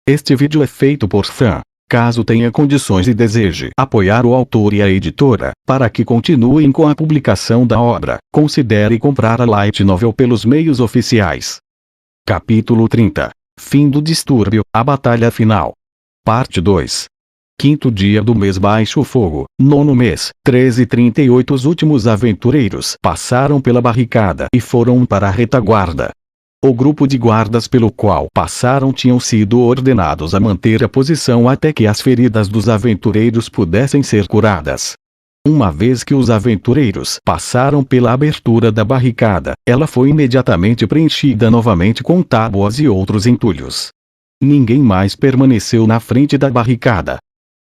Este vídeo é feito por fã. Caso tenha condições e deseje apoiar o autor e a editora, para que continuem com a publicação da obra, considere comprar a light novel pelos meios oficiais. Capítulo 30. Fim do distúrbio, a batalha final. Parte 2. Quinto dia do mês baixo fogo, nono mês, 13h38. Os últimos aventureiros passaram pela barricada e foram para a retaguarda. O grupo de guardas pelo qual passaram tinham sido ordenados a manter a posição até que as feridas dos aventureiros pudessem ser curadas. Uma vez que os aventureiros passaram pela abertura da barricada, ela foi imediatamente preenchida novamente com tábuas e outros entulhos. Ninguém mais permaneceu na frente da barricada.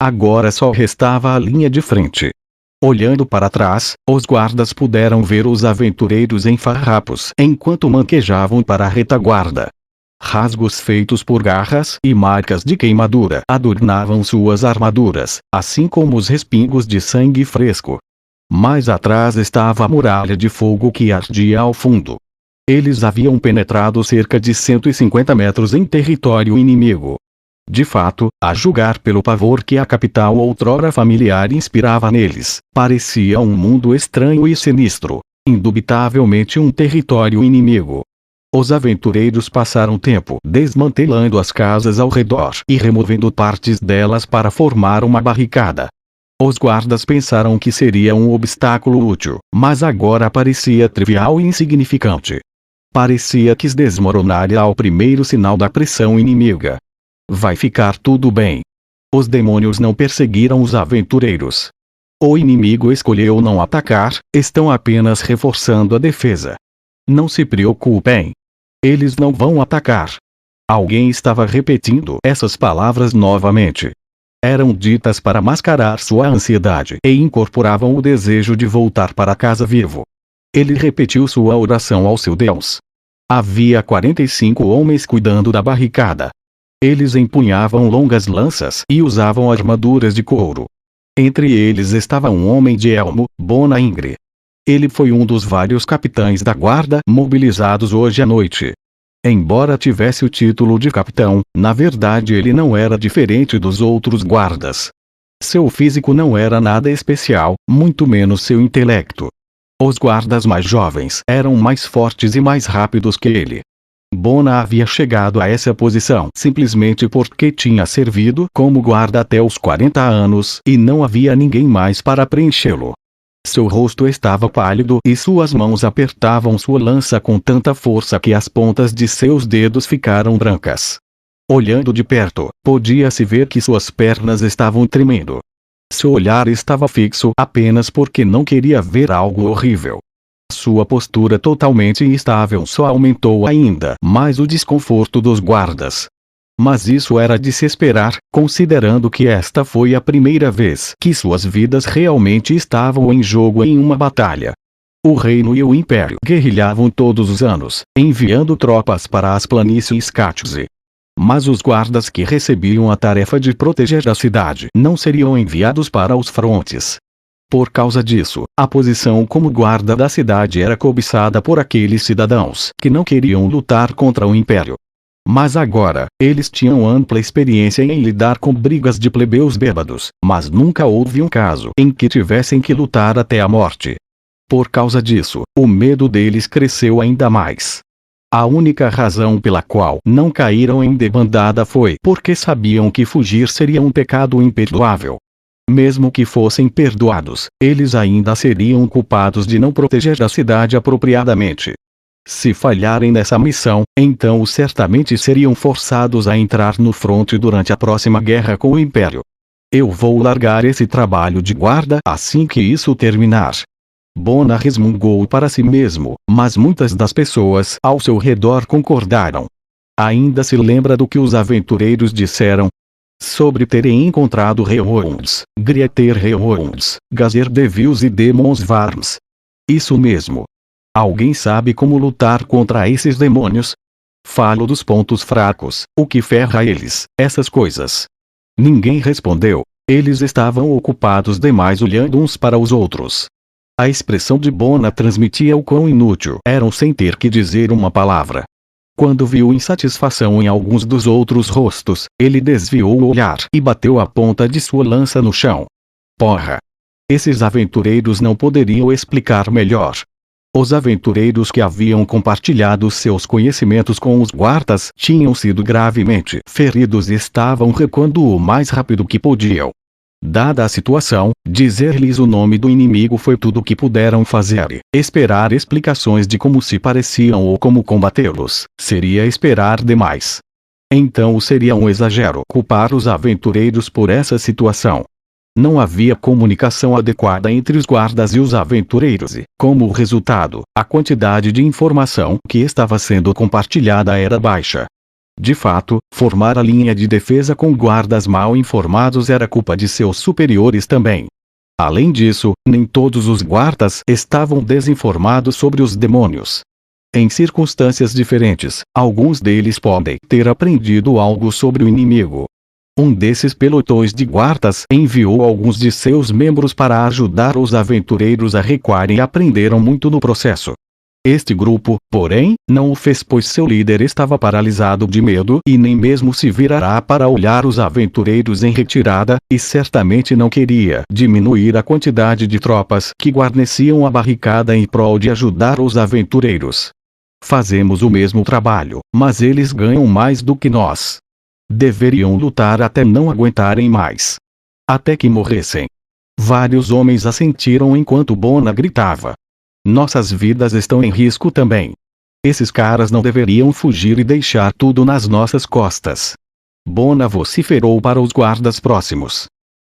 Agora só restava a linha de frente. Olhando para trás, os guardas puderam ver os aventureiros em farrapos enquanto manquejavam para a retaguarda. Rasgos feitos por garras e marcas de queimadura adornavam suas armaduras, assim como os respingos de sangue fresco. Mais atrás estava a muralha de fogo que ardia ao fundo. Eles haviam penetrado cerca de 150 metros em território inimigo. De fato, a julgar pelo pavor que a capital outrora familiar inspirava neles, parecia um mundo estranho e sinistro, indubitavelmente um território inimigo. Os aventureiros passaram tempo desmantelando as casas ao redor e removendo partes delas para formar uma barricada. Os guardas pensaram que seria um obstáculo útil, mas agora parecia trivial e insignificante. Parecia que se desmoronaria ao primeiro sinal da pressão inimiga. Vai ficar tudo bem. Os demônios não perseguiram os aventureiros. O inimigo escolheu não atacar, estão apenas reforçando a defesa. Não se preocupem. Eles não vão atacar. Alguém estava repetindo essas palavras novamente. Eram ditas para mascarar sua ansiedade e incorporavam o desejo de voltar para casa vivo. Ele repetiu sua oração ao seu Deus. Havia 45 homens cuidando da barricada. Eles empunhavam longas lanças e usavam armaduras de couro. Entre eles estava um homem de elmo, Bona Ingre. Ele foi um dos vários capitães da guarda mobilizados hoje à noite. Embora tivesse o título de capitão, na verdade ele não era diferente dos outros guardas. Seu físico não era nada especial, muito menos seu intelecto. Os guardas mais jovens eram mais fortes e mais rápidos que ele. Bona havia chegado a essa posição simplesmente porque tinha servido como guarda até os 40 anos e não havia ninguém mais para preenchê-lo. Seu rosto estava pálido e suas mãos apertavam sua lança com tanta força que as pontas de seus dedos ficaram brancas. Olhando de perto, podia-se ver que suas pernas estavam tremendo. Seu olhar estava fixo apenas porque não queria ver algo horrível. Sua postura totalmente instável só aumentou ainda mais o desconforto dos guardas. Mas isso era de se esperar, considerando que esta foi a primeira vez que suas vidas realmente estavam em jogo em uma batalha. O reino e o império guerrilhavam todos os anos, enviando tropas para as planícies Katze. Mas os guardas que recebiam a tarefa de proteger a cidade não seriam enviados para os frontes. Por causa disso, a posição como guarda da cidade era cobiçada por aqueles cidadãos que não queriam lutar contra o império. Mas agora, eles tinham ampla experiência em lidar com brigas de plebeus bêbados, mas nunca houve um caso em que tivessem que lutar até a morte. Por causa disso, o medo deles cresceu ainda mais. A única razão pela qual não caíram em debandada foi porque sabiam que fugir seria um pecado imperdoável. Mesmo que fossem perdoados, eles ainda seriam culpados de não proteger a cidade apropriadamente. Se falharem nessa missão, então certamente seriam forçados a entrar no fronte durante a próxima guerra com o Império. Eu vou largar esse trabalho de guarda assim que isso terminar. Bona resmungou para si mesmo, mas muitas das pessoas ao seu redor concordaram. Ainda se lembra do que os aventureiros disseram sobre terem encontrado Rehounds, Grieter Rehounds, Gazer Devils e Demons Varms. Isso mesmo. Alguém sabe como lutar contra esses demônios? Falo dos pontos fracos, o que ferra eles, essas coisas. Ninguém respondeu. Eles estavam ocupados demais olhando uns para os outros. A expressão de Bona transmitia o quão inútil eram sem ter que dizer uma palavra. Quando viu insatisfação em alguns dos outros rostos, ele desviou o olhar e bateu a ponta de sua lança no chão. Porra! Esses aventureiros não poderiam explicar melhor. Os aventureiros que haviam compartilhado seus conhecimentos com os guardas tinham sido gravemente feridos e estavam recuando o mais rápido que podiam. Dada a situação, dizer-lhes o nome do inimigo foi tudo o que puderam fazer. Esperar explicações de como se pareciam ou como combatê-los seria esperar demais. Então seria um exagero culpar os aventureiros por essa situação. Não havia comunicação adequada entre os guardas e os aventureiros e, como resultado, a quantidade de informação que estava sendo compartilhada era baixa. De fato, formar a linha de defesa com guardas mal informados era culpa de seus superiores também. Além disso, nem todos os guardas estavam desinformados sobre os demônios. Em circunstâncias diferentes, alguns deles podem ter aprendido algo sobre o inimigo. Um desses pelotões de guardas enviou alguns de seus membros para ajudar os aventureiros a recuarem e aprenderam muito no processo. Este grupo, porém, não o fez pois seu líder estava paralisado de medo e nem mesmo se virará para olhar os aventureiros em retirada, e certamente não queria diminuir a quantidade de tropas que guarneciam a barricada em prol de ajudar os aventureiros. Fazemos o mesmo trabalho, mas eles ganham mais do que nós. Deveriam lutar até não aguentarem mais. Até que morressem. Vários homens assentiram enquanto Bona gritava. Nossas vidas estão em risco também. Esses caras não deveriam fugir e deixar tudo nas nossas costas. Bona vociferou para os guardas próximos.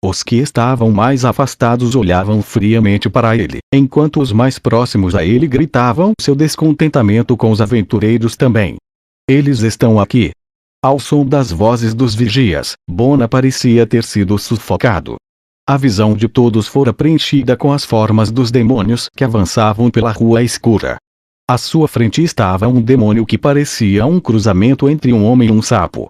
Os que estavam mais afastados olhavam friamente para ele, enquanto os mais próximos a ele gritavam seu descontentamento com os aventureiros também. Eles estão aqui. Ao som das vozes dos vigias, Bona parecia ter sido sufocado. A visão de todos fora preenchida com as formas dos demônios que avançavam pela rua escura. À sua frente estava um demônio que parecia um cruzamento entre um homem e um sapo.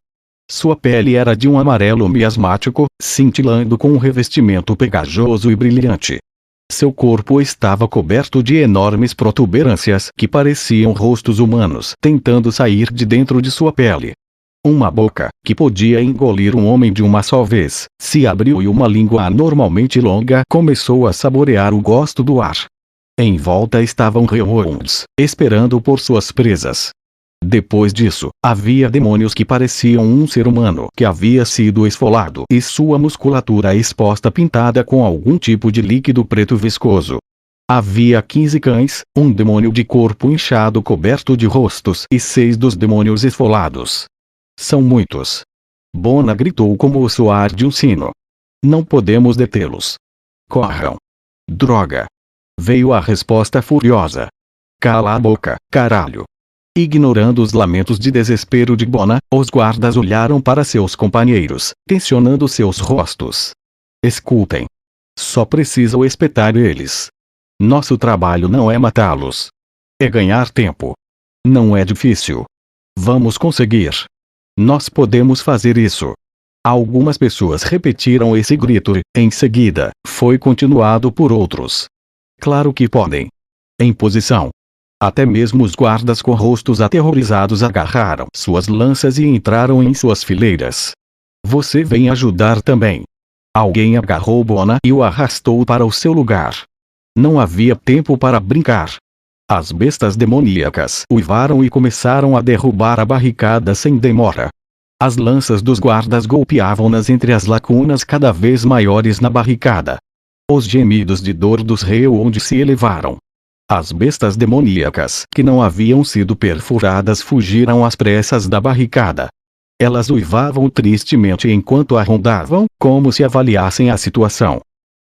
Sua pele era de um amarelo miasmático, cintilando com um revestimento pegajoso e brilhante. Seu corpo estava coberto de enormes protuberâncias que pareciam rostos humanos tentando sair de dentro de sua pele. Uma boca, que podia engolir um homem de uma só vez, se abriu e uma língua anormalmente longa começou a saborear o gosto do ar. Em volta estavam Rehounds, esperando por suas presas. Depois disso, havia demônios que pareciam um ser humano que havia sido esfolado e sua musculatura exposta pintada com algum tipo de líquido preto viscoso. Havia 15 cães, um demônio de corpo inchado coberto de rostos e 6 dos demônios esfolados. São muitos. Bona gritou como o soar de um sino. Não podemos detê-los. Corram. Droga. Veio a resposta furiosa. Cala a boca, caralho. Ignorando os lamentos de desespero de Bona, os guardas olharam para seus companheiros, tensionando seus rostos. Escutem. Só precisam espetar eles. Nosso trabalho não é matá-los. É ganhar tempo. Não é difícil. Vamos conseguir. Nós podemos fazer isso. Algumas pessoas repetiram esse grito e, em seguida, foi continuado por outros. Claro que podem. Em posição. Até mesmo os guardas com rostos aterrorizados agarraram suas lanças e entraram em suas fileiras. Você vem ajudar também. Alguém agarrou Bona e o arrastou para o seu lugar. Não havia tempo para brincar. As bestas demoníacas uivaram e começaram a derrubar a barricada sem demora. As lanças dos guardas golpeavam-nas entre as lacunas cada vez maiores na barricada. Os gemidos de dor dos Rehounds se elevaram. As bestas demoníacas que não haviam sido perfuradas fugiram às pressas da barricada. Elas uivavam tristemente enquanto a rondavam, como se avaliassem a situação.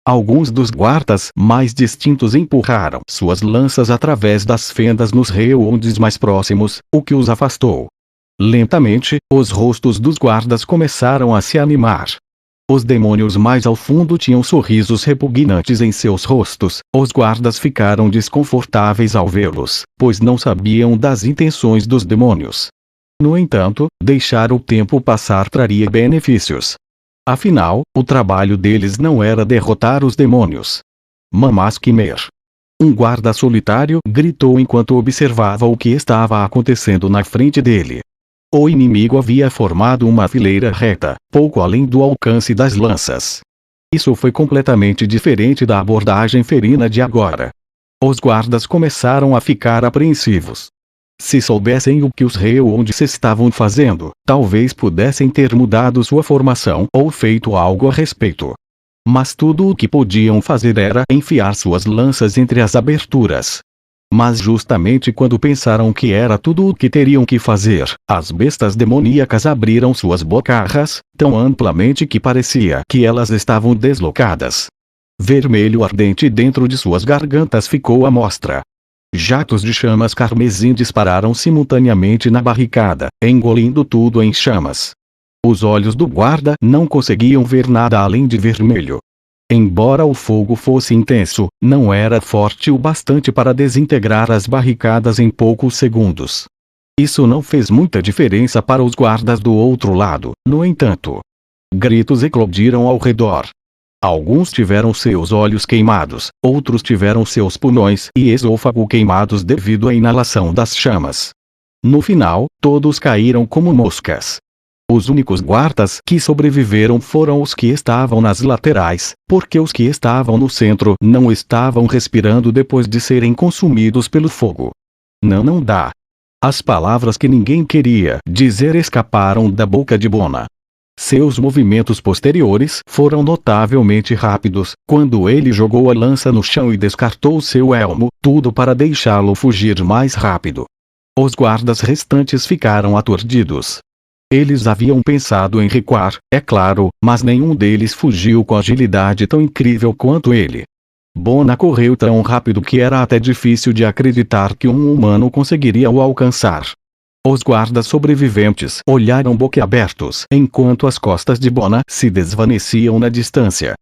Alguns dos guardas mais distintos empurraram suas lanças através das fendas nos Rehounds mais próximos, o que os afastou. Lentamente, os rostos dos guardas começaram a se animar. Os demônios mais ao fundo tinham sorrisos repugnantes em seus rostos. Os guardas ficaram desconfortáveis ao vê-los, pois não sabiam das intenções dos demônios. No entanto, deixar o tempo passar traria benefícios. Afinal, o trabalho deles não era derrotar os demônios, mas Khmer. Um guarda solitário gritou enquanto observava o que estava acontecendo na frente dele. O inimigo havia formado uma fileira reta, pouco além do alcance das lanças. Isso foi completamente diferente da abordagem ferina de agora. Os guardas começaram a ficar apreensivos. Se soubessem o que os Reondes estavam fazendo, talvez pudessem ter mudado sua formação ou feito algo a respeito. Mas tudo o que podiam fazer era enfiar suas lanças entre as aberturas. Mas justamente quando pensaram que era tudo o que teriam que fazer, as bestas demoníacas abriram suas bocarras, tão amplamente que parecia que elas estavam deslocadas. Vermelho ardente dentro de suas gargantas ficou à mostra. Jatos de chamas carmesim dispararam simultaneamente na barricada, engolindo tudo em chamas. Os olhos do guarda não conseguiam ver nada além de vermelho. Embora o fogo fosse intenso, não era forte o bastante para desintegrar as barricadas em poucos segundos. Isso não fez muita diferença para os guardas do outro lado, no entanto. Gritos eclodiram ao redor. Alguns tiveram seus olhos queimados, outros tiveram seus pulmões e esôfago queimados devido à inalação das chamas. No final, todos caíram como moscas. Os únicos guardas que sobreviveram foram os que estavam nas laterais, porque os que estavam no centro não estavam respirando depois de serem consumidos pelo fogo. Não dá. As palavras que ninguém queria dizer escaparam da boca de Bona. Seus movimentos posteriores foram notavelmente rápidos, quando ele jogou a lança no chão e descartou seu elmo, tudo para deixá-lo fugir mais rápido. Os guardas restantes ficaram aturdidos. Eles haviam pensado em recuar, é claro, mas nenhum deles fugiu com agilidade tão incrível quanto ele. Bona correu tão rápido que era até difícil de acreditar que um humano conseguiria o alcançar. Os guardas sobreviventes olharam boquiabertos enquanto as costas de Bona se desvaneciam na distância.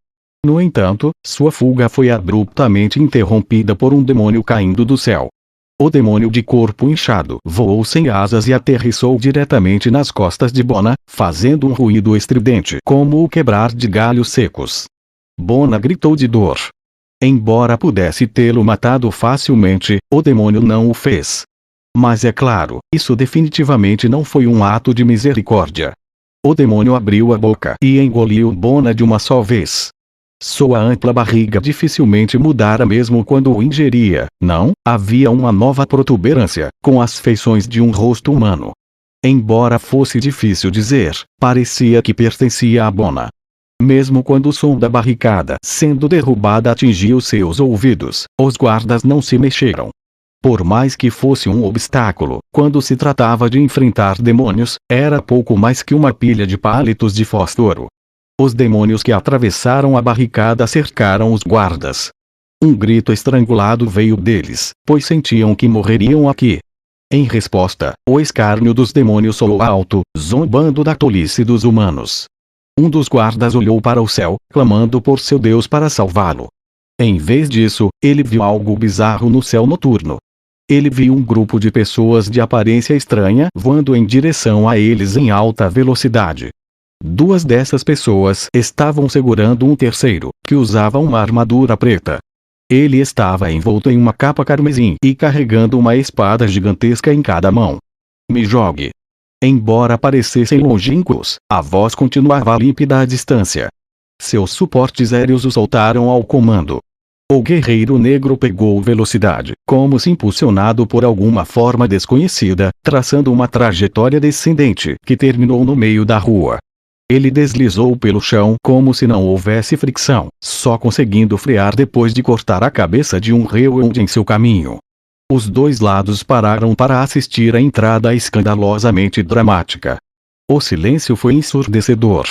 No entanto, sua fuga foi abruptamente interrompida por um demônio caindo do céu. O demônio de corpo inchado voou sem asas e aterrissou diretamente nas costas de Bona, fazendo um ruído estridente como o quebrar de galhos secos. Bona gritou de dor. Embora pudesse tê-lo matado facilmente, o demônio não o fez. Mas é claro, isso definitivamente não foi um ato de misericórdia. O demônio abriu a boca e engoliu Bona de uma só vez. Sua ampla barriga dificilmente mudara mesmo quando o ingeria, não, havia uma nova protuberância, com as feições de um rosto humano. Embora fosse difícil dizer, parecia que pertencia a Bona. Mesmo quando o som da barricada sendo derrubada atingia os seus ouvidos, os guardas não se mexeram. Por mais que fosse um obstáculo, quando se tratava de enfrentar demônios, era pouco mais que uma pilha de palitos de fósforo. Os demônios que atravessaram a barricada cercaram os guardas. Um grito estrangulado veio deles, pois sentiam que morreriam aqui. Em resposta, o escárnio dos demônios soou alto, zombando da tolice dos humanos. Um dos guardas olhou para o céu, clamando por seu Deus para salvá-lo. Em vez disso, ele viu algo bizarro no céu noturno. Ele viu um grupo de pessoas de aparência estranha voando em direção a eles em alta velocidade. Duas dessas pessoas estavam segurando um terceiro, que usava uma armadura preta. Ele estava envolto em uma capa carmesim e carregando uma espada gigantesca em cada mão. Me jogue. Embora parecessem longínquos, a voz continuava límpida à distância. Seus suportes aéreos o soltaram ao comando. O guerreiro negro pegou velocidade, como se impulsionado por alguma forma desconhecida, traçando uma trajetória descendente que terminou no meio da rua. Ele deslizou pelo chão como se não houvesse fricção, só conseguindo frear depois de cortar a cabeça de um Reond em seu caminho. Os dois lados pararam para assistir à entrada escandalosamente dramática. O silêncio foi ensurdecedor.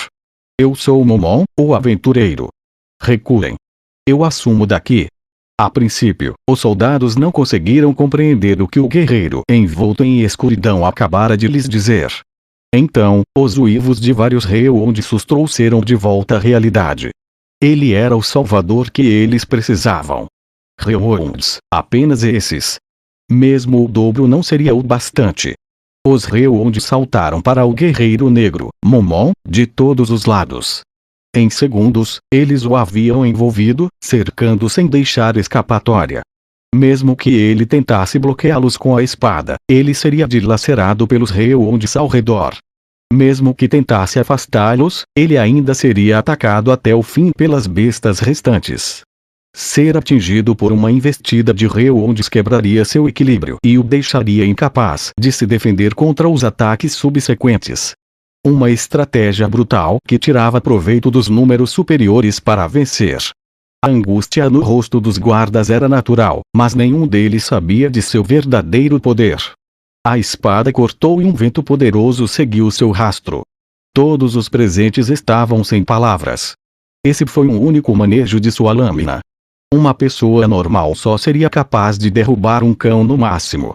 Eu sou Momon, o aventureiro. Recuem. Eu assumo daqui. A princípio, os soldados não conseguiram compreender o que o guerreiro envolto em escuridão acabara de lhes dizer. Então, os uivos de vários Reondes os trouxeram de volta à realidade. Ele era o salvador que eles precisavam. Reondes, apenas esses. Mesmo o dobro não seria o bastante. Os Reondes saltaram para o guerreiro negro, Momon, de todos os lados. Em segundos, eles o haviam envolvido, cercando sem deixar escapatória. Mesmo que ele tentasse bloqueá-los com a espada, ele seria dilacerado pelos Reondes ao redor. Mesmo que tentasse afastá-los, ele ainda seria atacado até o fim pelas bestas restantes. Ser atingido por uma investida de Reondes quebraria seu equilíbrio e o deixaria incapaz de se defender contra os ataques subsequentes. Uma estratégia brutal que tirava proveito dos números superiores para vencer. A angústia no rosto dos guardas era natural, mas nenhum deles sabia de seu verdadeiro poder. A espada cortou e um vento poderoso seguiu seu rastro. Todos os presentes estavam sem palavras. Esse foi um único manejo de sua lâmina. Uma pessoa normal só seria capaz de derrubar um cão no máximo.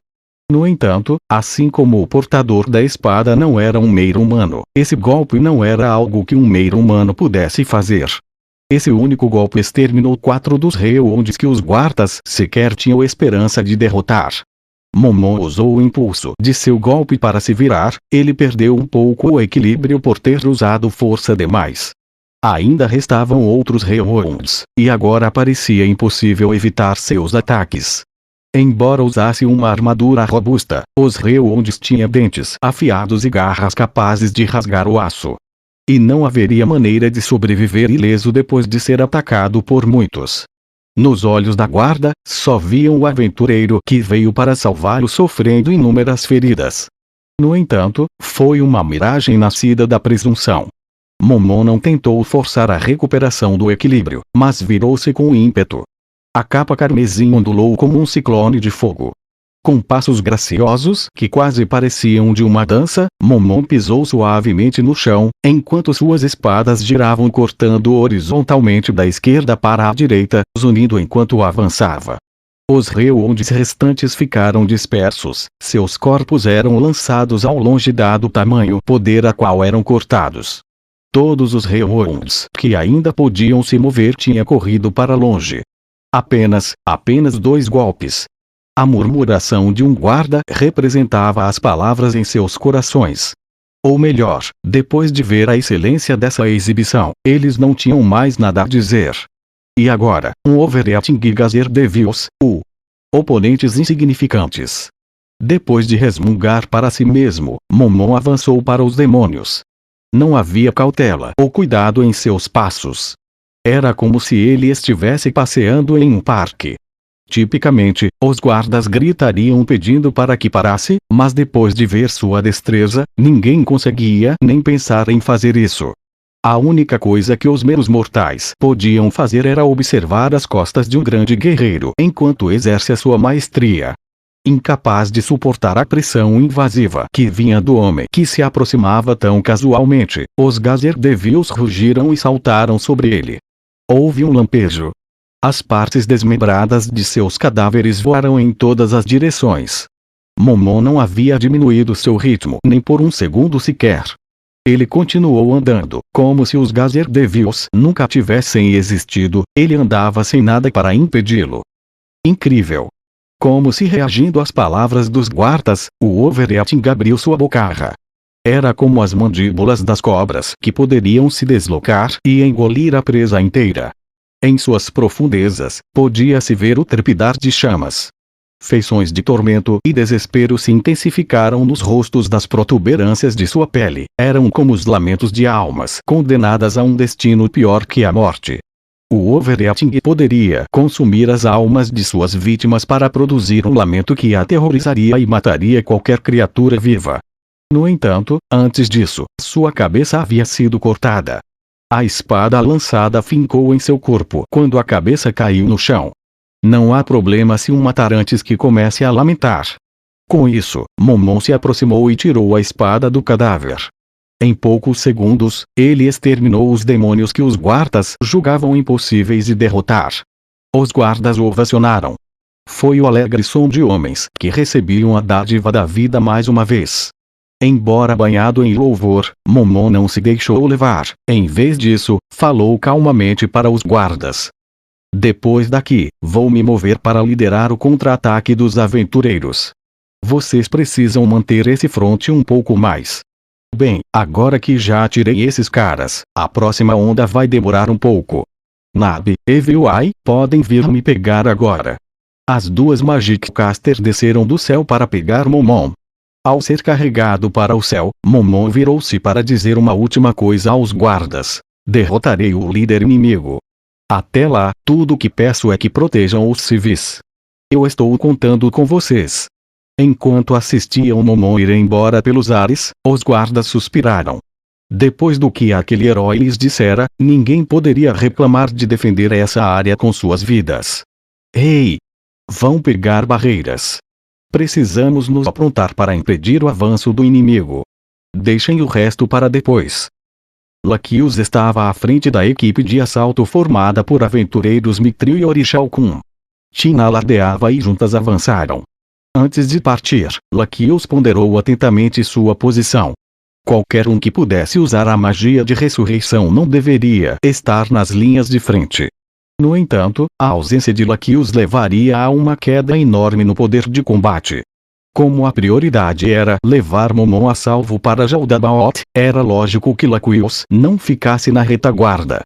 No entanto, assim como o portador da espada não era um mero humano, esse golpe não era algo que um mero humano pudesse fazer. Esse único golpe exterminou 4 dos Reondes que os guardas sequer tinham esperança de derrotar. Momon usou o impulso de seu golpe para se virar, ele perdeu um pouco o equilíbrio por ter usado força demais. Ainda restavam outros Reondes, e agora parecia impossível evitar seus ataques. Embora usasse uma armadura robusta, os Reondes tinham dentes afiados e garras capazes de rasgar o aço. E não haveria maneira de sobreviver ileso depois de ser atacado por muitos. Nos olhos da guarda, só viam o aventureiro que veio para salvá-lo sofrendo inúmeras feridas. No entanto, foi uma miragem nascida da presunção. Momon não tentou forçar a recuperação do equilíbrio, mas virou-se com ímpeto. A capa carmesim ondulou como um ciclone de fogo. Com passos graciosos que quase pareciam de uma dança, Momon pisou suavemente no chão, enquanto suas espadas giravam cortando horizontalmente da esquerda para a direita, zunindo enquanto avançava. Os Reondes restantes ficaram dispersos, seus corpos eram lançados ao longe dado o tamanho poder a qual eram cortados. Todos os Reondes que ainda podiam se mover tinham corrido para longe. Apenas 2 golpes. A murmuração de um guarda representava as palavras em seus corações. Ou melhor, depois de ver a excelência dessa exibição, eles não tinham mais nada a dizer. E agora, um Overeating Gazer Devils, oponentes insignificantes. Depois de resmungar para si mesmo, Momon avançou para os demônios. Não havia cautela ou cuidado em seus passos. Era como se ele estivesse passeando em um parque. Tipicamente, os guardas gritariam pedindo para que parasse, mas depois de ver sua destreza, ninguém conseguia nem pensar em fazer isso. A única coisa que os meros mortais podiam fazer era observar as costas de um grande guerreiro enquanto exerce a sua maestria. Incapaz de suportar a pressão invasiva que vinha do homem que se aproximava tão casualmente, os Gazer Devils rugiram e saltaram sobre ele. Houve um lampejo. As partes desmembradas de seus cadáveres voaram em todas as direções. Momon não havia diminuído seu ritmo nem por um segundo sequer. Ele continuou andando, como se os Gazer Devils nunca tivessem existido, ele andava sem nada para impedi-lo. Incrível! Como se reagindo às palavras dos guardas, o Overeating abriu sua bocarra. Era como as mandíbulas das cobras que poderiam se deslocar e engolir a presa inteira. Em suas profundezas, podia-se ver o trepidar de chamas. Feições de tormento e desespero se intensificaram nos rostos das protuberâncias de sua pele, eram como os lamentos de almas condenadas a um destino pior que a morte. O Overeating poderia consumir as almas de suas vítimas para produzir um lamento que aterrorizaria e mataria qualquer criatura viva. No entanto, antes disso, sua cabeça havia sido cortada. A espada lançada fincou em seu corpo quando a cabeça caiu no chão. Não há problema se um matar antes que comece a lamentar. Com isso, Momon se aproximou e tirou a espada do cadáver. Em poucos segundos, ele exterminou os demônios que os guardas julgavam impossíveis de derrotar. Os guardas o ovacionaram. Foi o alegre som de homens que recebiam a dádiva da vida mais uma vez. Embora banhado em louvor, Momon não se deixou levar, em vez disso, falou calmamente para os guardas. Depois daqui, vou me mover para liderar o contra-ataque dos aventureiros. Vocês precisam manter esse fronte um pouco mais. Bem, agora que já tirei esses caras, a próxima onda vai demorar um pouco. Nab e Viuai podem vir me pegar agora. As duas Magic Caster desceram do céu para pegar Momon. Ao ser carregado para o céu, Momon virou-se para dizer uma última coisa aos guardas: derrotarei o líder inimigo. Até lá, tudo o que peço é que protejam os civis. Eu estou contando com vocês. Enquanto assistiam Momon ir embora pelos ares, os guardas suspiraram. Depois do que aquele herói lhes dissera, ninguém poderia reclamar de defender essa área com suas vidas. Ei! Vão pegar barreiras. Precisamos nos aprontar para impedir o avanço do inimigo. Deixem o resto para depois. Laquios estava à frente da equipe de assalto formada por aventureiros Mithril e Orixalcum. Tina alardeava e juntas avançaram. Antes de partir, Laquios ponderou atentamente sua posição. Qualquer um que pudesse usar a magia de ressurreição não deveria estar nas linhas de frente. No entanto, a ausência de Laquios levaria a uma queda enorme no poder de combate. Como a prioridade era levar Momon a salvo para Jaldabaoth, era lógico que Laquios não ficasse na retaguarda.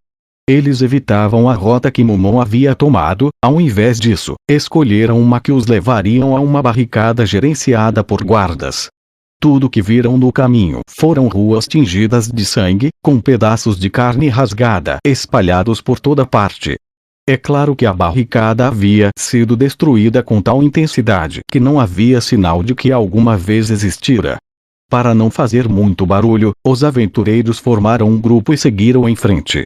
Eles evitavam a rota que Momon havia tomado, ao invés disso, escolheram uma que os levariam a uma barricada gerenciada por guardas. Tudo que viram no caminho foram ruas tingidas de sangue, com pedaços de carne rasgada espalhados por toda parte. É claro que a barricada havia sido destruída com tal intensidade que não havia sinal de que alguma vez existira. Para não fazer muito barulho, os aventureiros formaram um grupo e seguiram em frente.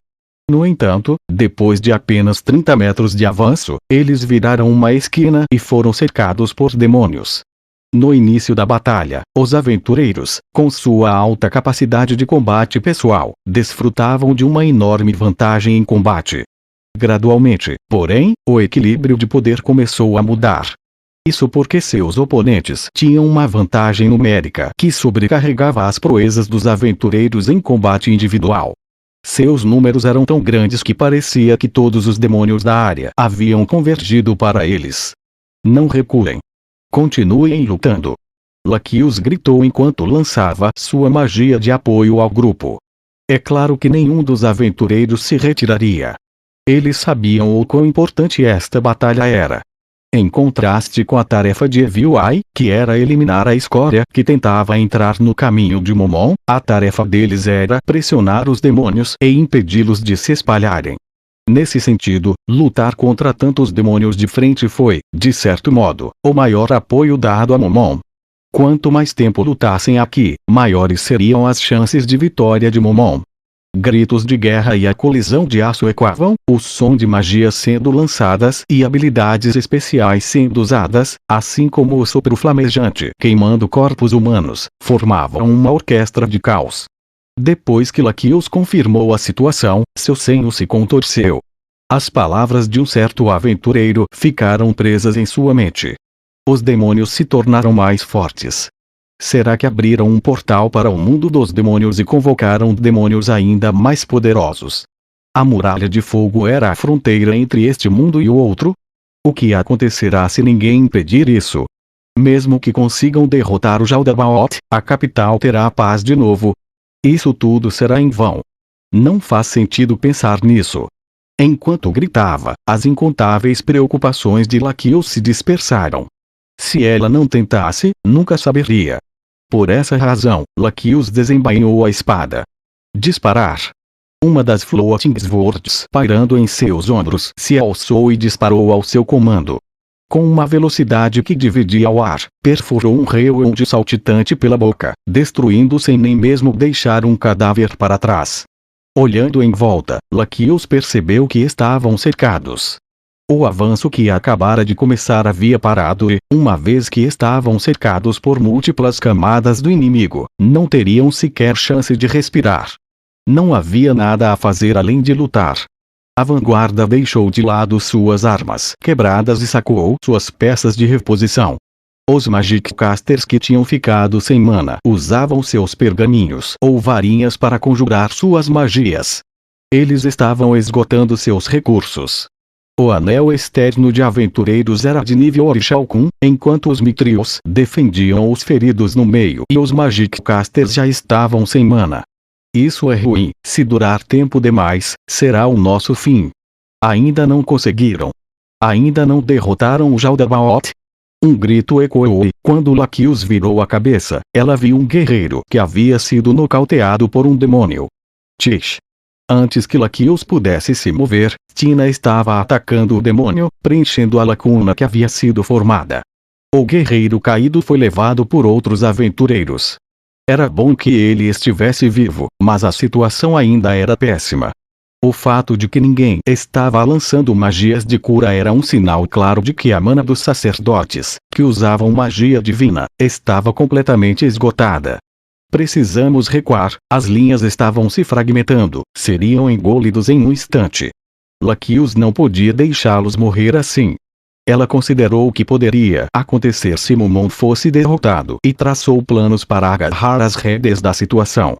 No entanto, depois de apenas 30 metros de avanço, eles viraram uma esquina e foram cercados por demônios. No início da batalha, os aventureiros, com sua alta capacidade de combate pessoal, desfrutavam de uma enorme vantagem em combate. Gradualmente, porém, o equilíbrio de poder começou a mudar. Isso porque seus oponentes tinham uma vantagem numérica que sobrecarregava as proezas dos aventureiros em combate individual. Seus números eram tão grandes que parecia que todos os demônios da área haviam convergido para eles. Não recuem. Continuem lutando. Laquios gritou enquanto lançava sua magia de apoio ao grupo. É claro que nenhum dos aventureiros se retiraria. Eles sabiam o quão importante esta batalha era. Em contraste com a tarefa de Eviuai, que era eliminar a escória que tentava entrar no caminho de Momon, a tarefa deles era pressionar os demônios e impedi-los de se espalharem. Nesse sentido, lutar contra tantos demônios de frente foi, de certo modo, o maior apoio dado a Momon. Quanto mais tempo lutassem aqui, maiores seriam as chances de vitória de Momon. Gritos de guerra e a colisão de aço ecoavam, o som de magias sendo lançadas e habilidades especiais sendo usadas, assim como o sopro flamejante queimando corpos humanos, formavam uma orquestra de caos. Depois que Laquios confirmou a situação, seu senho se contorceu. As palavras de um certo aventureiro ficaram presas em sua mente. Os demônios se tornaram mais fortes. Será que abriram um portal para o mundo dos demônios e convocaram demônios ainda mais poderosos? A muralha de fogo era a fronteira entre este mundo e o outro? O que acontecerá se ninguém impedir isso? Mesmo que consigam derrotar o Jaldabaoth, a capital terá paz de novo. Isso tudo será em vão. Não faz sentido pensar nisso. Enquanto gritava, as incontáveis preocupações de Laquios se dispersaram. Se ela não tentasse, nunca saberia. Por essa razão, Laquios desembainhou a espada. Disparar. Uma das Floating Swords pairando em seus ombros se alçou e disparou ao seu comando. Com uma velocidade que dividia o ar, perfurou um raio-onde saltitante pela boca, destruindo sem nem mesmo deixar um cadáver para trás. Olhando em volta, Laquios percebeu que estavam cercados. O avanço que acabara de começar havia parado e, uma vez que estavam cercados por múltiplas camadas do inimigo, não teriam sequer chance de respirar. Não havia nada a fazer além de lutar. A vanguarda deixou de lado suas armas quebradas e sacou suas peças de reposição. Os Magic Casters que tinham ficado sem mana usavam seus pergaminhos ou varinhas para conjurar suas magias. Eles estavam esgotando seus recursos. O anel externo de aventureiros era de nível Orixalcum, enquanto os Mithrils defendiam os feridos no meio e os Magic Casters já estavam sem mana. Isso é ruim. Se durar tempo demais, será o nosso fim. Ainda não conseguiram. Ainda não derrotaram o Jaldabaoth? Um grito ecoou e, quando Laquios virou a cabeça, ela viu um guerreiro que havia sido nocauteado por um demônio. Tish! Antes que Laquios pudesse se mover, Tina estava atacando o demônio, preenchendo a lacuna que havia sido formada. O guerreiro caído foi levado por outros aventureiros. Era bom que ele estivesse vivo, mas a situação ainda era péssima. O fato de que ninguém estava lançando magias de cura era um sinal claro de que a mana dos sacerdotes, que usavam magia divina, estava completamente esgotada. Precisamos recuar, as linhas estavam se fragmentando, seriam engolidos em um instante. Laquios não podia deixá-los morrer assim. Ela considerou o que poderia acontecer se Mumon fosse derrotado e traçou planos para agarrar as rédeas da situação.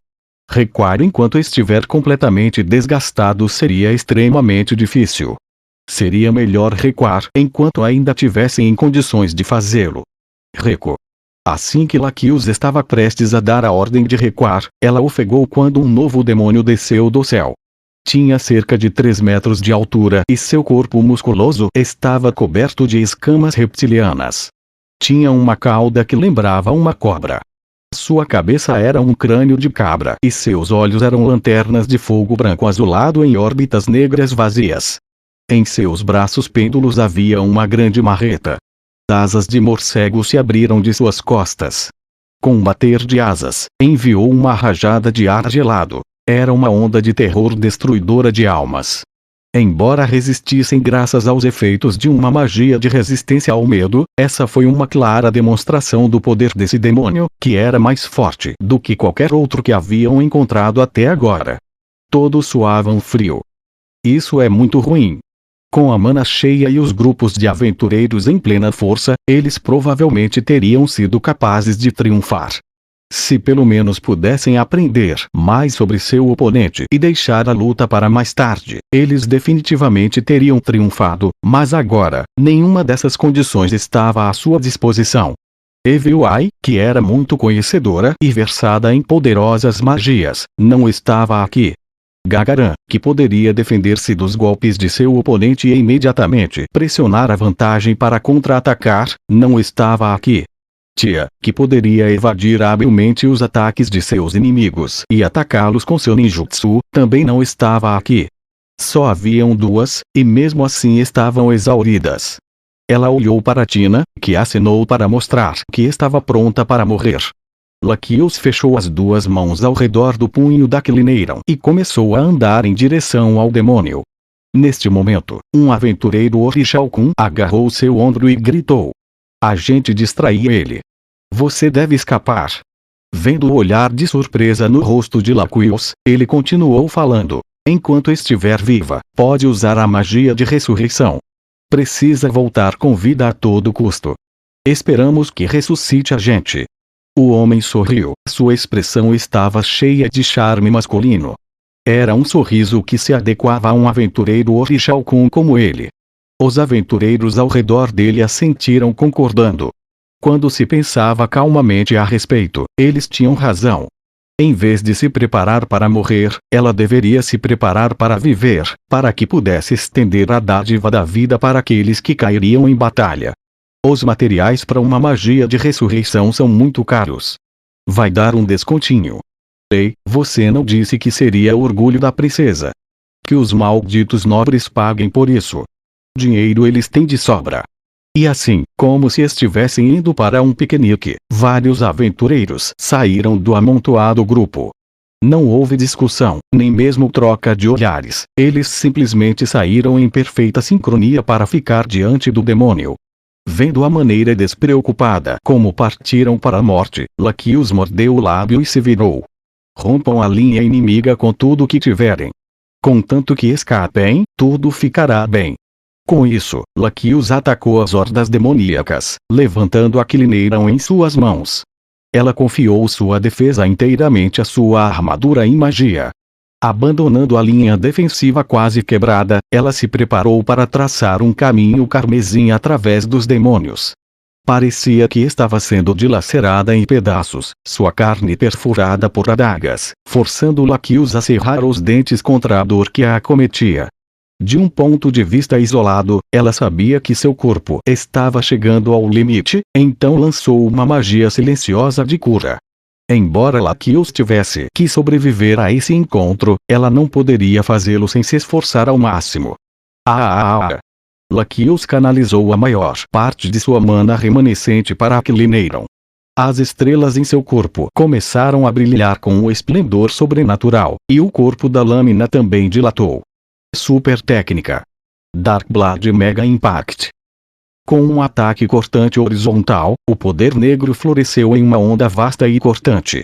Recuar enquanto estiver completamente desgastado seria extremamente difícil. Seria melhor recuar enquanto ainda tivessem em condições de fazê-lo. Recu. Assim que Laquios estava prestes a dar a ordem de recuar, ela ofegou quando um novo demônio desceu do céu. Tinha cerca de 3 metros de altura e seu corpo musculoso estava coberto de escamas reptilianas. Tinha uma cauda que lembrava uma cobra. Sua cabeça era um crânio de cabra e seus olhos eram lanternas de fogo branco azulado em órbitas negras vazias. Em seus braços pêndulos havia uma grande marreta. Asas de morcego se abriram de suas costas. Com um bater de asas, enviou uma rajada de ar gelado. Era uma onda de terror destruidora de almas. Embora resistissem graças aos efeitos de uma magia de resistência ao medo, essa foi uma clara demonstração do poder desse demônio, que era mais forte do que qualquer outro que haviam encontrado até agora. Todos suavam frio. Isso é muito ruim. Com a mana cheia e os grupos de aventureiros em plena força, eles provavelmente teriam sido capazes de triunfar. Se pelo menos pudessem aprender mais sobre seu oponente e deixar a luta para mais tarde, eles definitivamente teriam triunfado, mas agora, nenhuma dessas condições estava à sua disposição. Eviuai, que era muito conhecedora e versada em poderosas magias, não estava aqui. Gagaran, que poderia defender-se dos golpes de seu oponente e imediatamente pressionar a vantagem para contra-atacar, não estava aqui. Tia, que poderia evadir habilmente os ataques de seus inimigos e atacá-los com seu ninjutsu, também não estava aqui. Só haviam duas, e mesmo assim estavam exauridas. Ela olhou para Tina, que acenou para mostrar que estava pronta para morrer. Laquios fechou as duas mãos ao redor do punho da Clinaron e começou a andar em direção ao demônio. Neste momento, um aventureiro Orixalcum agarrou seu ombro e gritou. A gente distraía ele. Você deve escapar. Vendo o olhar de surpresa no rosto de Laquios, ele continuou falando. Enquanto estiver viva, pode usar a magia de ressurreição. Precisa voltar com vida a todo custo. Esperamos que ressuscite a gente. O homem sorriu, sua expressão estava cheia de charme masculino. Era um sorriso que se adequava a um aventureiro Orixalcum como ele. Os aventureiros ao redor dele assentiram concordando. Quando se pensava calmamente a respeito, eles tinham razão. Em vez de se preparar para morrer, ela deveria se preparar para viver, para que pudesse estender a dádiva da vida para aqueles que cairiam em batalha. Os materiais para uma magia de ressurreição são muito caros. Vai dar um descontinho. Ei, você não disse que seria o orgulho da princesa. Que os malditos nobres paguem por isso. Dinheiro eles têm de sobra. E assim, como se estivessem indo para um piquenique, vários aventureiros saíram do amontoado grupo. Não houve discussão, nem mesmo troca de olhares, eles simplesmente saíram em perfeita sincronia para ficar diante do demônio. Vendo a maneira despreocupada como partiram para a morte, Laquios mordeu o lábio e se virou. Rompam a linha inimiga com tudo o que tiverem. Contanto que escapem, tudo ficará bem. Com isso, Laquios atacou as hordas demoníacas, levantando a Clinaron em suas mãos. Ela confiou sua defesa inteiramente à sua armadura em magia. Abandonando a linha defensiva quase quebrada, ela se preparou para traçar um caminho carmesim através dos demônios. Parecia que estava sendo dilacerada em pedaços, sua carne perfurada por adagas, forçando Laquios a cerrar os dentes contra a dor que a acometia. De um ponto de vista isolado, ela sabia que seu corpo estava chegando ao limite, então lançou uma magia silenciosa de cura. Embora Laqueus tivesse que sobreviver a esse encontro, ela não poderia fazê-lo sem se esforçar ao máximo. Laqueus canalizou a maior parte de sua mana remanescente para Aquilineirão. As estrelas em seu corpo começaram a brilhar com um esplendor sobrenatural, e o corpo da lâmina também dilatou. Super técnica. Dark Blood Mega Impact. Com um ataque cortante horizontal, o poder negro floresceu em uma onda vasta e cortante.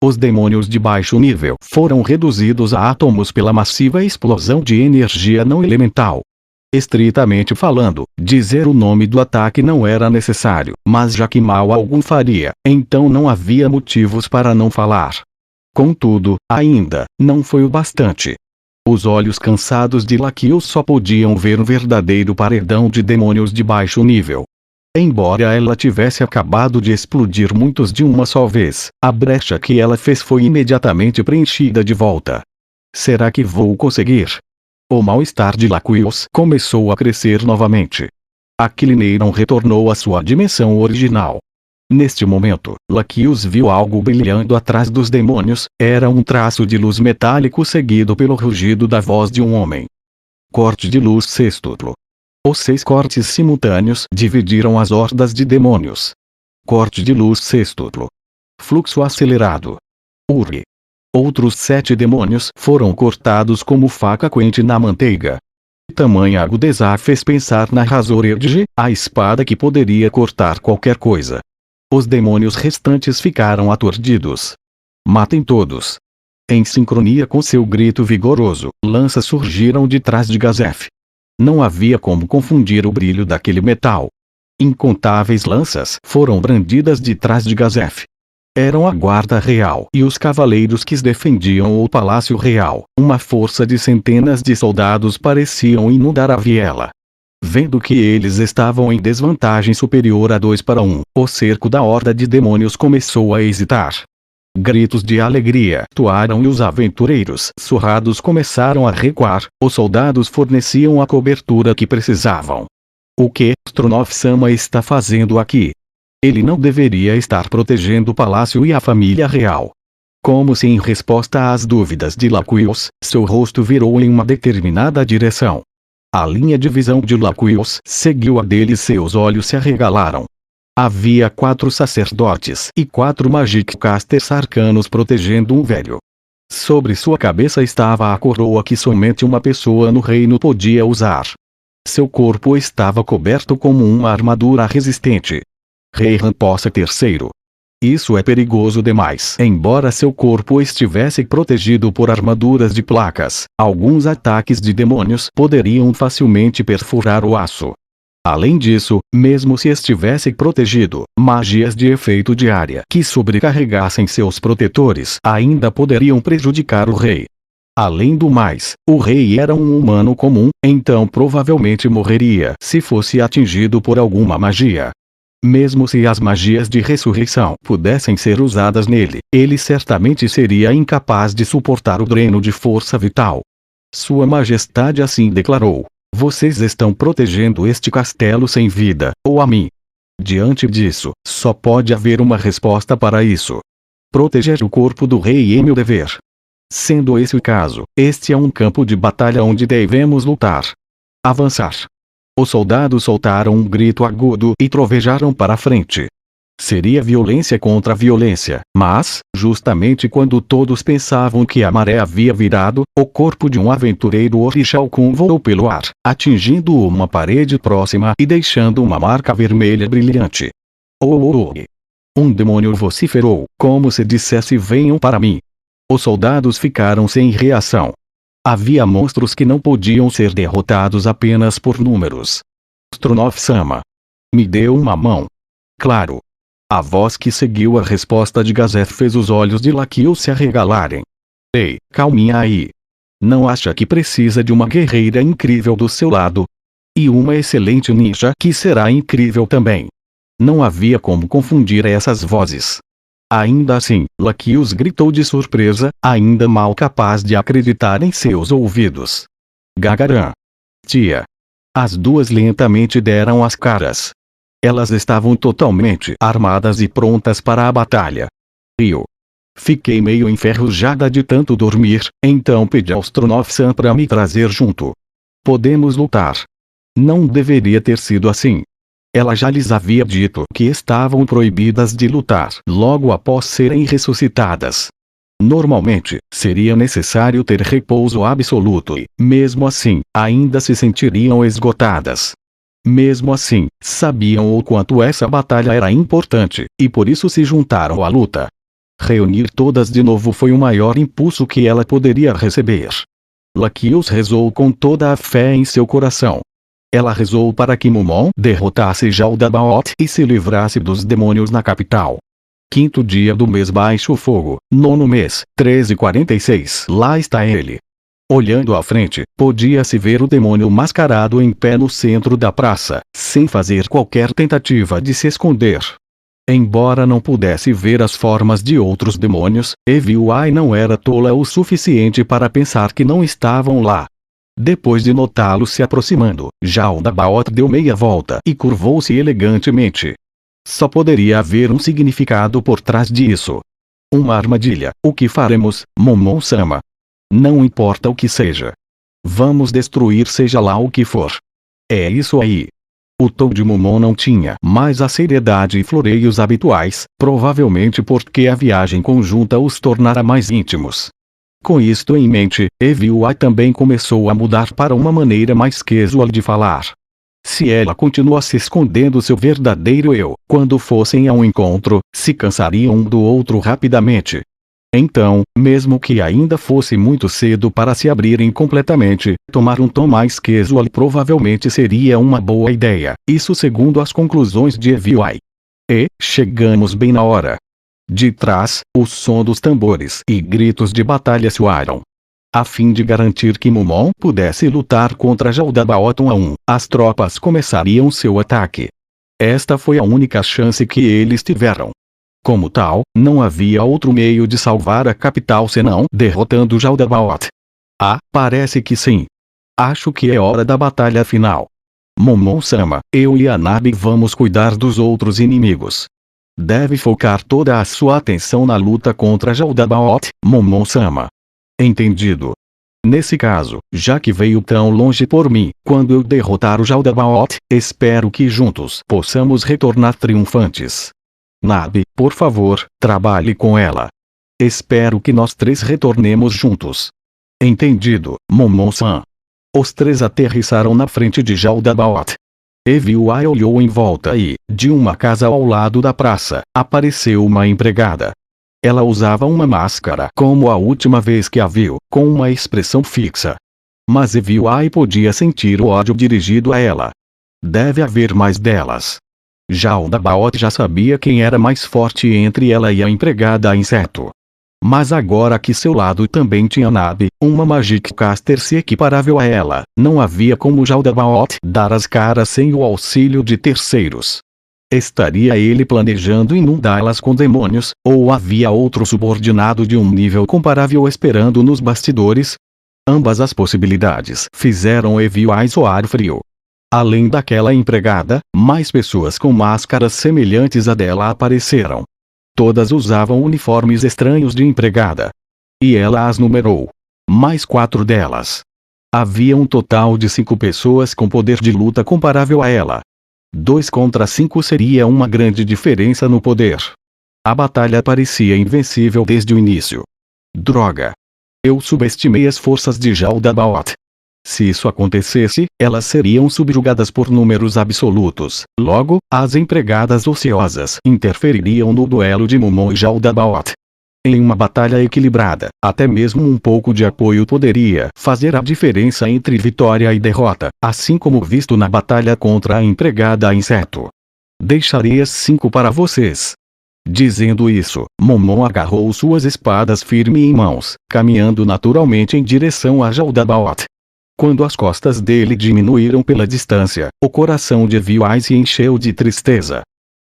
Os demônios de baixo nível foram reduzidos a átomos pela massiva explosão de energia não elemental. Estritamente falando, dizer o nome do ataque não era necessário, mas já que mal algum faria, então não havia motivos para não falar. Contudo, ainda não foi o bastante. Os olhos cansados de Laqueus só podiam ver um verdadeiro paredão de demônios de baixo nível. Embora ela tivesse acabado de explodir muitos de uma só vez, a brecha que ela fez foi imediatamente preenchida de volta. Será que vou conseguir? O mal-estar de Laqueus começou a crescer novamente. Aquilineirão retornou à sua dimensão original. Neste momento, Laqueus viu algo brilhando atrás dos demônios, era um traço de luz metálico seguido pelo rugido da voz de um homem. Corte de luz sextuplo. Os 6 cortes simultâneos dividiram as hordas de demônios. Corte de luz sextuplo. Fluxo acelerado. Uri. Outros 7 demônios foram cortados como faca quente na manteiga. Tamanha agudeza fez pensar na Razor-Edge, a espada que poderia cortar qualquer coisa. Os demônios restantes ficaram aturdidos. Matem todos. Em sincronia com seu grito vigoroso, lanças surgiram de trás de Gazef. Não havia como confundir o brilho daquele metal. Incontáveis lanças foram brandidas de trás de Gazef. Eram a guarda real e os cavaleiros que defendiam o palácio real. Uma força de centenas de soldados pareciam inundar a viela. Vendo que eles estavam em desvantagem superior a 2-1, o cerco da horda de demônios começou a hesitar. Gritos de alegria soaram e os aventureiros surrados começaram a recuar, os soldados forneciam a cobertura que precisavam. O que Stronov-sama está fazendo aqui? Ele não deveria estar protegendo o palácio e a família real. Como se em resposta às dúvidas de Laqueus, seu rosto virou em uma determinada direção. A linha de visão de Laqueus seguiu a dele e seus olhos se arregalaram. Havia 4 sacerdotes e 4 Magic Casters arcanos protegendo um velho. Sobre sua cabeça estava a coroa que somente uma pessoa no reino podia usar. Seu corpo estava coberto como uma armadura resistente. Rei Ramposa III. Isso é perigoso demais. Embora seu corpo estivesse protegido por armaduras de placas, alguns ataques de demônios poderiam facilmente perfurar o aço. Além disso, mesmo se estivesse protegido, magias de efeito de área que sobrecarregassem seus protetores ainda poderiam prejudicar o rei. Além do mais, o rei era um humano comum, então provavelmente morreria se fosse atingido por alguma magia. Mesmo se as magias de ressurreição pudessem ser usadas nele, ele certamente seria incapaz de suportar o dreno de força vital. Sua Majestade assim declarou: "Vocês estão protegendo este castelo sem vida, ou a mim?" Diante disso, só pode haver uma resposta para isso. Proteger o corpo do rei é meu dever. Sendo esse o caso, este é um campo de batalha onde devemos lutar. Avançar. Os soldados soltaram um grito agudo e trovejaram para a frente. Seria violência contra violência, mas, justamente quando todos pensavam que a maré havia virado, o corpo de um aventureiro Orixalcum voou pelo ar, atingindo uma parede próxima e deixando uma marca vermelha brilhante. Um demônio vociferou, como se dissesse: "Venham para mim." Os soldados ficaram sem reação. Havia monstros que não podiam ser derrotados apenas por números. Stronov-sama. Me deu uma mão. Claro. A voz que seguiu a resposta de Gazef fez os olhos de Laqueus se arregalarem. Ei, calminha aí. Não acha que precisa de uma guerreira incrível do seu lado? E uma excelente ninja que será incrível também. Não havia como confundir essas vozes. Ainda assim, Laqueus gritou de surpresa, ainda mal capaz de acreditar em seus ouvidos. Gagaram. Tia. As duas lentamente deram as caras. Elas estavam totalmente armadas e prontas para a batalha. Eu fiquei meio enferrujada de tanto dormir, então pedi ao Stronovsan para me trazer junto. Podemos lutar. Não deveria ter sido assim. Ela já lhes havia dito que estavam proibidas de lutar logo após serem ressuscitadas. Normalmente, seria necessário ter repouso absoluto e, mesmo assim, ainda se sentiriam esgotadas. Mesmo assim, sabiam o quanto essa batalha era importante, e por isso se juntaram à luta. Reunir todas de novo foi o maior impulso que ela poderia receber. Laquios rezou com toda a fé em seu coração. Ela rezou para que Mumon derrotasse Jaldabaoth e se livrasse dos demônios na capital. Quinto dia do mês baixo fogo, nono mês, 13:46. Lá está ele. Olhando à frente, podia-se ver o demônio mascarado em pé no centro da praça, sem fazer qualquer tentativa de se esconder. Embora não pudesse ver as formas de outros demônios, Eviuai não era tola o suficiente para pensar que não estavam lá. Depois de notá-lo se aproximando, Jaldabaoth deu meia volta e curvou-se elegantemente. Só poderia haver um significado por trás disso. Uma armadilha. O que faremos, Momon-sama? Não importa o que seja. Vamos destruir seja lá o que for. É isso aí. O tom de Momon não tinha mais a seriedade e floreios habituais, provavelmente porque a viagem conjunta os tornara mais íntimos. Com isto em mente, Eviuai também começou a mudar para uma maneira mais casual de falar. Se ela continuasse escondendo seu verdadeiro eu, quando fossem a um encontro, se cansariam um do outro rapidamente. Então, mesmo que ainda fosse muito cedo para se abrirem completamente, tomar um tom mais casual provavelmente seria uma boa ideia, isso segundo as conclusões de Eviuai. E, chegamos bem na hora. De trás, o som dos tambores e gritos de batalha soaram. A fim de garantir que Mumon pudesse lutar contra Jaldabaoth 1 a 1, as tropas começariam seu ataque. Esta foi a única chance que eles tiveram. Como tal, não havia outro meio de salvar a capital senão derrotando Jaldabaoth. Ah, parece que sim. Acho que é hora da batalha final. Momon-sama, eu e a Nabi vamos cuidar dos outros inimigos. Deve focar toda a sua atenção na luta contra Jaldabaoth, Momon-sama. Entendido. Nesse caso, já que veio tão longe por mim, quando eu derrotar o Jaldabaoth, espero que juntos possamos retornar triunfantes. Nabi, por favor, trabalhe com ela. Espero que nós três retornemos juntos. Entendido, Momon-san. Os três aterrissaram na frente de Jaldabaoth. Eviuai olhou em volta e, de uma casa ao lado da praça, apareceu uma empregada. Ela usava uma máscara como a última vez que a viu, com uma expressão fixa. Mas Eviuai podia sentir o ódio dirigido a ela. Deve haver mais delas. Jaldabaoth já sabia quem era mais forte entre ela e a empregada inseto. Mas agora que seu lado também tinha Nabi, uma Magic Caster se equiparável a ela, não havia como Jaldabaoth dar as caras sem o auxílio de terceiros. Estaria ele planejando inundá-las com demônios, ou havia outro subordinado de um nível comparável esperando nos bastidores? Ambas as possibilidades fizeram Eviuai soar frio. Além daquela empregada, mais pessoas com máscaras semelhantes à dela apareceram. Todas usavam uniformes estranhos de empregada. E ela as numerou. Mais 4 delas. Havia um total de 5 pessoas com poder de luta comparável a ela. 2 contra 5 seria uma grande diferença no poder. A batalha parecia invencível desde o início. Droga! Eu subestimei as forças de Jaldabaoth. Se isso acontecesse, elas seriam subjugadas por números absolutos. Logo, as empregadas ociosas interfeririam no duelo de Momon e Jaldabaoth. Em uma batalha equilibrada, até mesmo um pouco de apoio poderia fazer a diferença entre vitória e derrota, assim como visto na batalha contra a empregada inseto. Deixarei as 5 para vocês. Dizendo isso, Momon agarrou suas espadas firme em mãos, caminhando naturalmente em direção a Jaldabaoth. Quando as costas dele diminuíram pela distância, o coração de Eviuai se encheu de tristeza.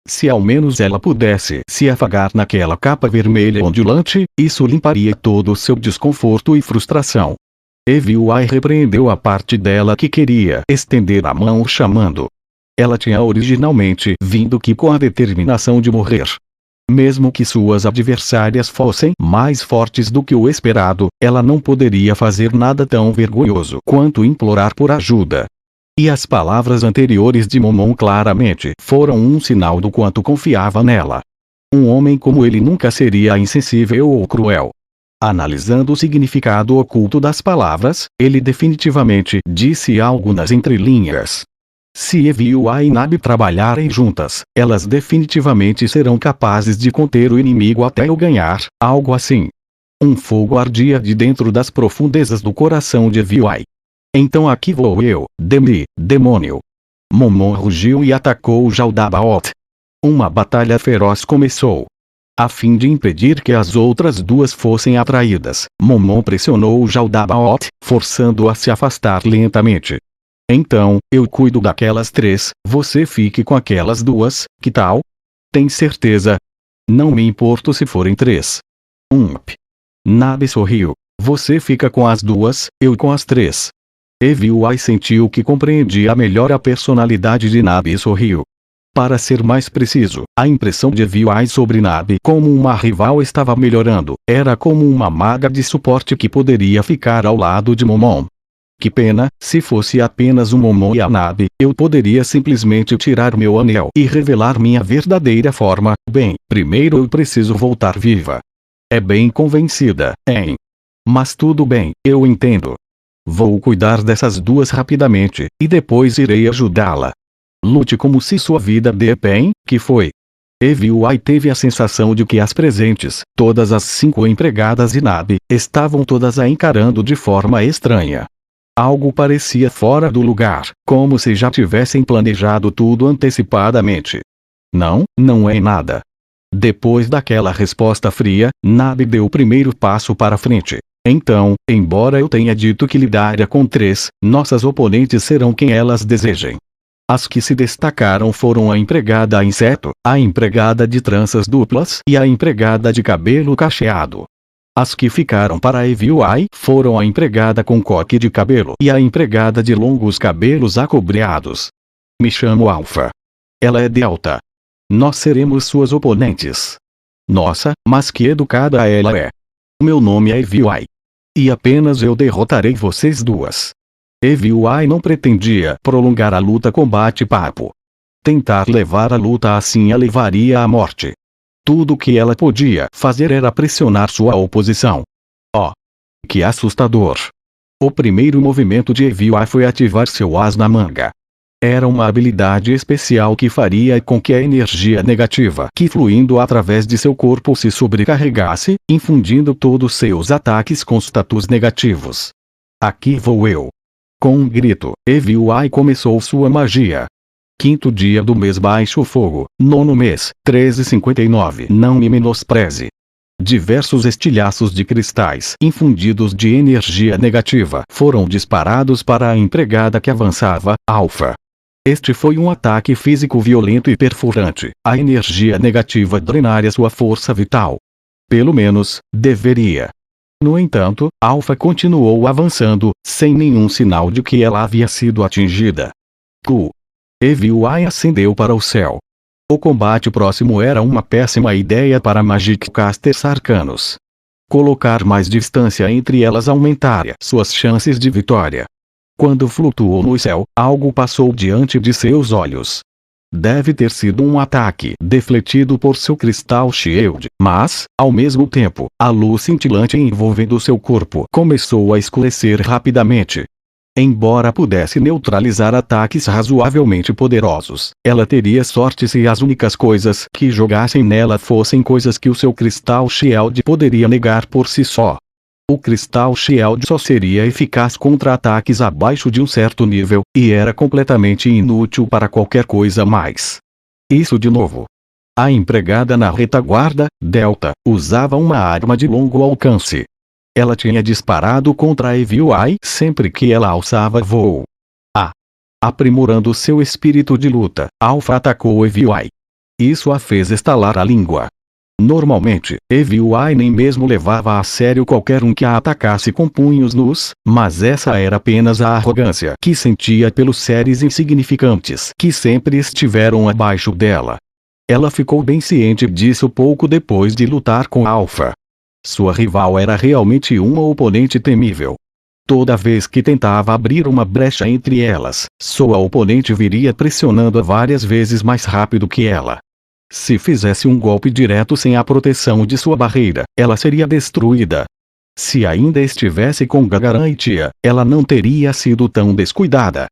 Se ao menos ela pudesse se afagar naquela capa vermelha ondulante, isso limparia todo o seu desconforto e frustração. Eviuai repreendeu a parte dela que queria estender a mão chamando. Ela tinha originalmente vindo aqui com a determinação de morrer. Mesmo que suas adversárias fossem mais fortes do que o esperado, ela não poderia fazer nada tão vergonhoso quanto implorar por ajuda. E as palavras anteriores de Momon claramente foram um sinal do quanto confiava nela. Um homem como ele nunca seria insensível ou cruel. Analisando o significado oculto das palavras, ele definitivamente disse algo nas entrelinhas. Se Eviuai e Nabi trabalharem juntas, elas definitivamente serão capazes de conter o inimigo até o ganhar, algo assim. Um fogo ardia de dentro das profundezas do coração de Eviuai. Então aqui vou eu, demônio. Momon rugiu e atacou Jaldabaoth. Uma batalha feroz começou. A fim de impedir que as outras duas fossem atraídas, Momon pressionou Jaldabaoth, forçando-o a se afastar lentamente. Então, eu cuido daquelas três, você fique com aquelas duas, que tal? Tem certeza? Não me importo se forem três. Nabi sorriu. Você fica com as duas, eu com as três. Eviuai sentiu que compreendia melhor a personalidade de Nabi e sorriu. Para ser mais preciso, a impressão de Eviuai sobre Nabi como uma rival estava melhorando. Era como uma maga de suporte que poderia ficar ao lado de Momon. Que pena, se fosse apenas um Momon e a Nabi, eu poderia simplesmente tirar meu anel e revelar minha verdadeira forma. Bem, primeiro eu preciso voltar viva. É bem convencida, hein? Mas tudo bem, eu entendo. Vou cuidar dessas duas rapidamente, e depois irei ajudá-la. Lute como se sua vida depende, que foi? Eviuai teve a sensação de que as presentes, todas as 5 empregadas de Nabi, estavam todas a encarando de forma estranha. Algo parecia fora do lugar, como se já tivessem planejado tudo antecipadamente. Não, não é nada. Depois daquela resposta fria, Nabi deu o primeiro passo para frente. Então, embora eu tenha dito que lidaria com 3, nossas oponentes serão quem elas desejem. As que se destacaram foram a empregada inseto, a empregada de tranças duplas e a empregada de cabelo cacheado. As que ficaram para Eviuai foram a empregada com coque de cabelo e a empregada de longos cabelos acobreados. Me chamo Alpha. Ela é Delta. Nós seremos suas oponentes. Nossa, mas que educada ela é. Meu nome é Eviuai. E apenas eu derrotarei vocês duas. Eviuai não pretendia prolongar a luta com bate-papo. Tentar levar a luta assim a levaria à morte. Tudo o que ela podia fazer era pressionar sua oposição. Oh! Que assustador! O primeiro movimento de Eviuai foi ativar seu as na manga. Era uma habilidade especial que faria com que a energia negativa que fluindo através de seu corpo se sobrecarregasse, infundindo todos seus ataques com status negativos. Aqui vou eu! Com um grito, Eviuai começou sua magia. 5º dia do mês baixo fogo, 9º mês, 13:59. Não me menospreze. Diversos estilhaços de cristais infundidos de energia negativa foram disparados para a empregada que avançava, Alpha. Este foi um ataque físico violento e perfurante. A energia negativa drenaria sua força vital. Pelo menos, deveria. No entanto, Alpha continuou avançando, sem nenhum sinal de que ela havia sido atingida. Eviuai ascendeu para o céu. O combate próximo era uma péssima ideia para Magic Casters arcanos. Colocar mais distância entre elas aumentaria suas chances de vitória. Quando flutuou no céu, algo passou diante de seus olhos. Deve ter sido um ataque defletido por seu Crystal Shield, mas, ao mesmo tempo, a luz cintilante envolvendo seu corpo começou a escurecer rapidamente. Embora pudesse neutralizar ataques razoavelmente poderosos, ela teria sorte se as únicas coisas que jogassem nela fossem coisas que o seu Crystal Shield poderia negar por si só. O Crystal Shield só seria eficaz contra ataques abaixo de um certo nível, e era completamente inútil para qualquer coisa mais. Isso de novo. A empregada na retaguarda, Delta, usava uma arma de longo alcance. Ela tinha disparado contra Eviuai sempre que ela alçava voo. Aprimorando seu espírito de luta, Alpha atacou Eviuai. Isso a fez estalar a língua. Normalmente, EVI nem mesmo levava a sério qualquer um que a atacasse com punhos nus, mas essa era apenas a arrogância que sentia pelos seres insignificantes que sempre estiveram abaixo dela. Ela ficou bem ciente disso pouco depois de lutar com Alpha. Sua rival era realmente uma oponente temível. Toda vez que tentava abrir uma brecha entre elas, sua oponente viria pressionando-a várias vezes mais rápido que ela. Se fizesse um golpe direto sem a proteção de sua barreira, ela seria destruída. Se ainda estivesse com Gagarin e Tia, ela não teria sido tão descuidada.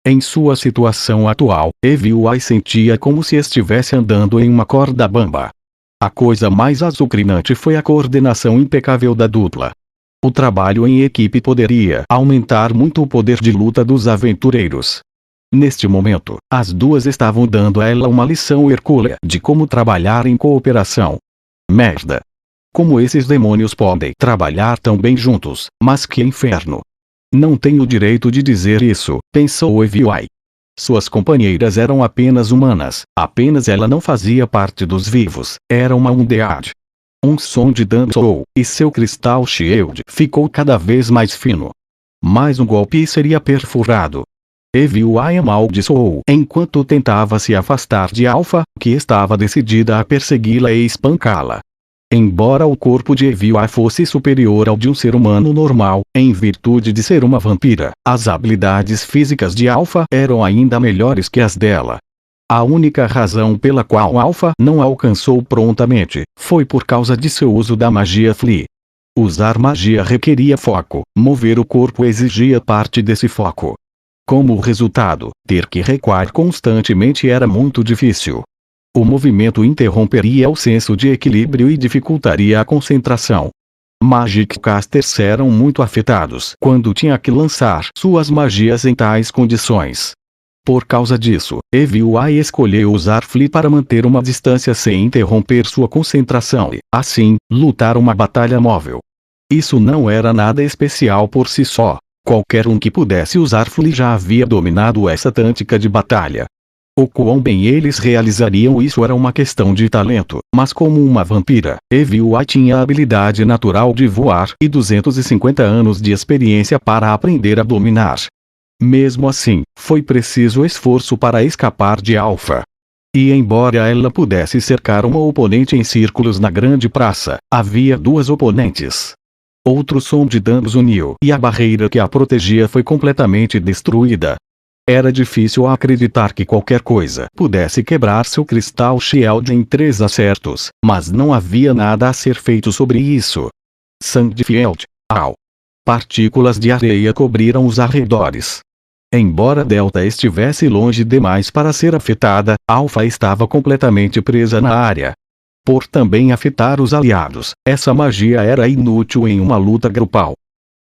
Em sua situação atual, EVI sentia como se estivesse andando em uma corda bamba. A coisa mais azucrinante foi a coordenação impecável da dupla. O trabalho em equipe poderia aumentar muito o poder de luta dos aventureiros. Neste momento, as duas estavam dando a ela uma lição hercúlea de como trabalhar em cooperação. Merda! Como esses demônios podem trabalhar tão bem juntos, mas que inferno! Não tenho o direito de dizer isso, pensou EVI. Suas companheiras eram apenas humanas, apenas ela não fazia parte dos vivos, era uma undead. Um som de dano soou, e seu Crystal Shield ficou cada vez mais fino. Mais um golpe e seria perfurado. EVI amaldiçoou enquanto tentava se afastar de Alpha, que estava decidida a persegui-la e espancá-la. Embora o corpo de EVI fosse superior ao de um ser humano normal, em virtude de ser uma vampira, as habilidades físicas de Alpha eram ainda melhores que as dela. A única razão pela qual Alpha não a alcançou prontamente, foi por causa de seu uso da magia Flea. Usar magia requeria foco, mover o corpo exigia parte desse foco. Como resultado, ter que recuar constantemente era muito difícil. O movimento interromperia o senso de equilíbrio e dificultaria a concentração. Magic Casters eram muito afetados quando tinha que lançar suas magias em tais condições. Por causa disso, EVI escolheu usar Flea para manter uma distância sem interromper sua concentração e, assim, lutar uma batalha móvel. Isso não era nada especial por si só. Qualquer um que pudesse usar Flea já havia dominado essa tática de batalha. O quão bem eles realizariam isso era uma questão de talento, mas como uma vampira, EVI tinha a habilidade natural de voar e 250 anos de experiência para aprender a dominar. Mesmo assim, foi preciso esforço para escapar de Alpha. E embora ela pudesse cercar uma oponente em círculos na grande praça, havia duas oponentes. Outro som de danos uniu e a barreira que a protegia foi completamente destruída. Era difícil acreditar que qualquer coisa pudesse quebrar seu Crystal Shield em 3 acertos, mas não havia nada a ser feito sobre isso. Sandfield, au! Partículas de areia cobriram os arredores. Embora Delta estivesse longe demais para ser afetada, Alpha estava completamente presa na área. Por também afetar os aliados, essa magia era inútil em uma luta grupal.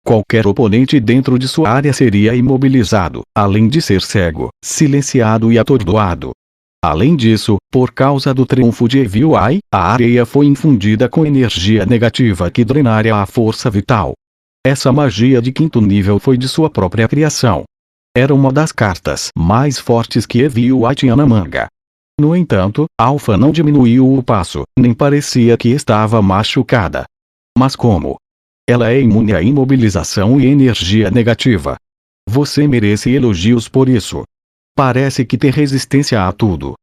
Qualquer oponente dentro de sua área seria imobilizado, além de ser cego, silenciado e atordoado. Além disso, por causa do triunfo de EVI, a areia foi infundida com energia negativa que drenaria a força vital. Essa magia de 5º nível foi de sua própria criação. Era uma das cartas mais fortes que EVI tinha na manga. No entanto, Alpha não diminuiu o passo, nem parecia que estava machucada. Mas como? Ela é imune à imobilização e energia negativa. Você merece elogios por isso. Parece que tem resistência a tudo.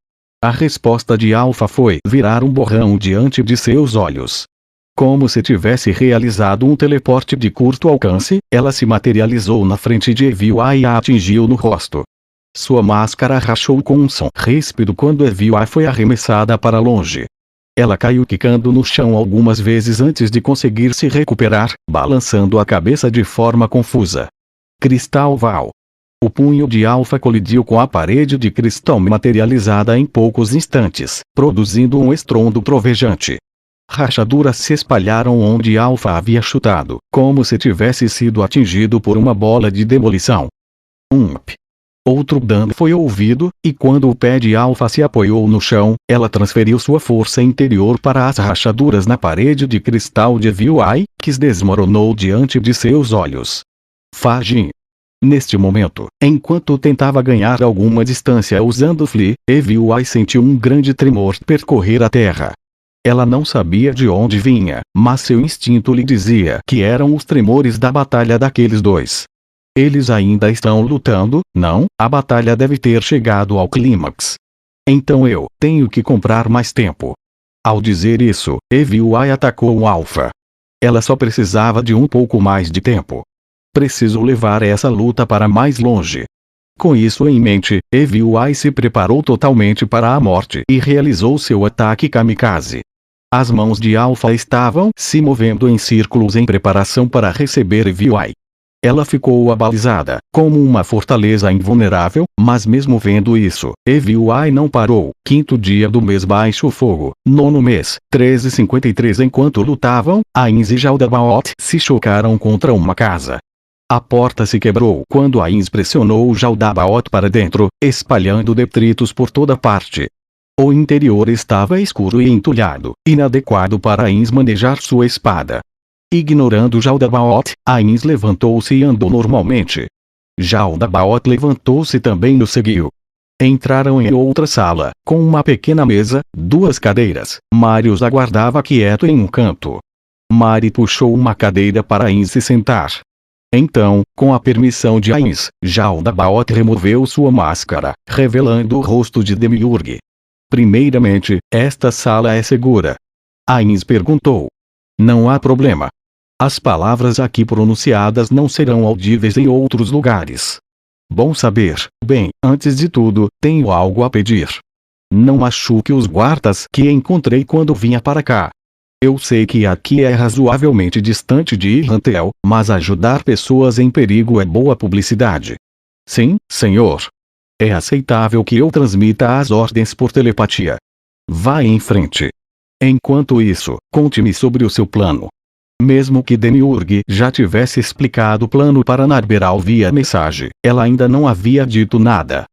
A resposta de Alpha foi virar um borrão diante de seus olhos. Como se tivesse realizado um teleporte de curto alcance, ela se materializou na frente de EVI e a atingiu no rosto. Sua máscara rachou com um som ríspido quando EVI foi arremessada para longe. Ela caiu quicando no chão algumas vezes antes de conseguir se recuperar, balançando a cabeça de forma confusa. Cristal Val. O punho de Alpha colidiu com a parede de cristal materializada em poucos instantes, produzindo um estrondo trovejante. Rachaduras se espalharam onde Alpha havia chutado, como se tivesse sido atingido por uma bola de demolição. Outro dano foi ouvido, e quando o pé de Alpha se apoiou no chão, ela transferiu sua força interior para as rachaduras na parede de cristal de EVI, que se desmoronou diante de seus olhos. Fagin. Neste momento, enquanto tentava ganhar alguma distância usando Flea, EVI sentiu um grande tremor percorrer a terra. Ela não sabia de onde vinha, mas seu instinto lhe dizia que eram os tremores da batalha daqueles dois. Eles ainda estão lutando, não? A batalha deve ter chegado ao clímax. Então eu tenho que comprar mais tempo. Ao dizer isso, EVI atacou o Alpha. Ela só precisava de um pouco mais de tempo. Preciso levar essa luta para mais longe. Com isso em mente, EVI se preparou totalmente para a morte e realizou seu ataque kamikaze. As mãos de Alpha estavam se movendo em círculos em preparação para receber EVI. Ela ficou abalizada, como uma fortaleza invulnerável, mas mesmo vendo isso, EVI não parou. Quinto dia do mês baixo fogo, nono mês, 13:53. Enquanto lutavam, Ainz e Jaldabaoth se chocaram contra uma casa. A porta se quebrou quando Ainz pressionou Jaldabaoth para dentro, espalhando detritos por toda parte. O interior estava escuro e entulhado, inadequado para Ainz manejar sua espada. Ignorando Jaldabaoth, Ainz levantou-se e andou normalmente. Jaldabaoth levantou-se também e o seguiu. Entraram em outra sala, com uma pequena mesa, duas cadeiras. Mari os aguardava quieto em um canto. Mari puxou uma cadeira para Ainz se sentar. Então, com a permissão de Ainz, Jaldabaoth removeu sua máscara, revelando o rosto de Demiurge. Primeiramente, esta sala é segura? Ainz perguntou. Não há problema. As palavras aqui pronunciadas não serão audíveis em outros lugares. Bom saber. Bem, antes de tudo, tenho algo a pedir. Não machuque os guardas que encontrei quando vinha para cá. Eu sei que aqui é razoavelmente distante de Irrantel, mas ajudar pessoas em perigo é boa publicidade. Sim, senhor. É aceitável que eu transmita as ordens por telepatia. Vá em frente. Enquanto isso, conte-me sobre o seu plano. Mesmo que Demiurge já tivesse explicado o plano para Narberal via mensagem, ela ainda não havia dito nada.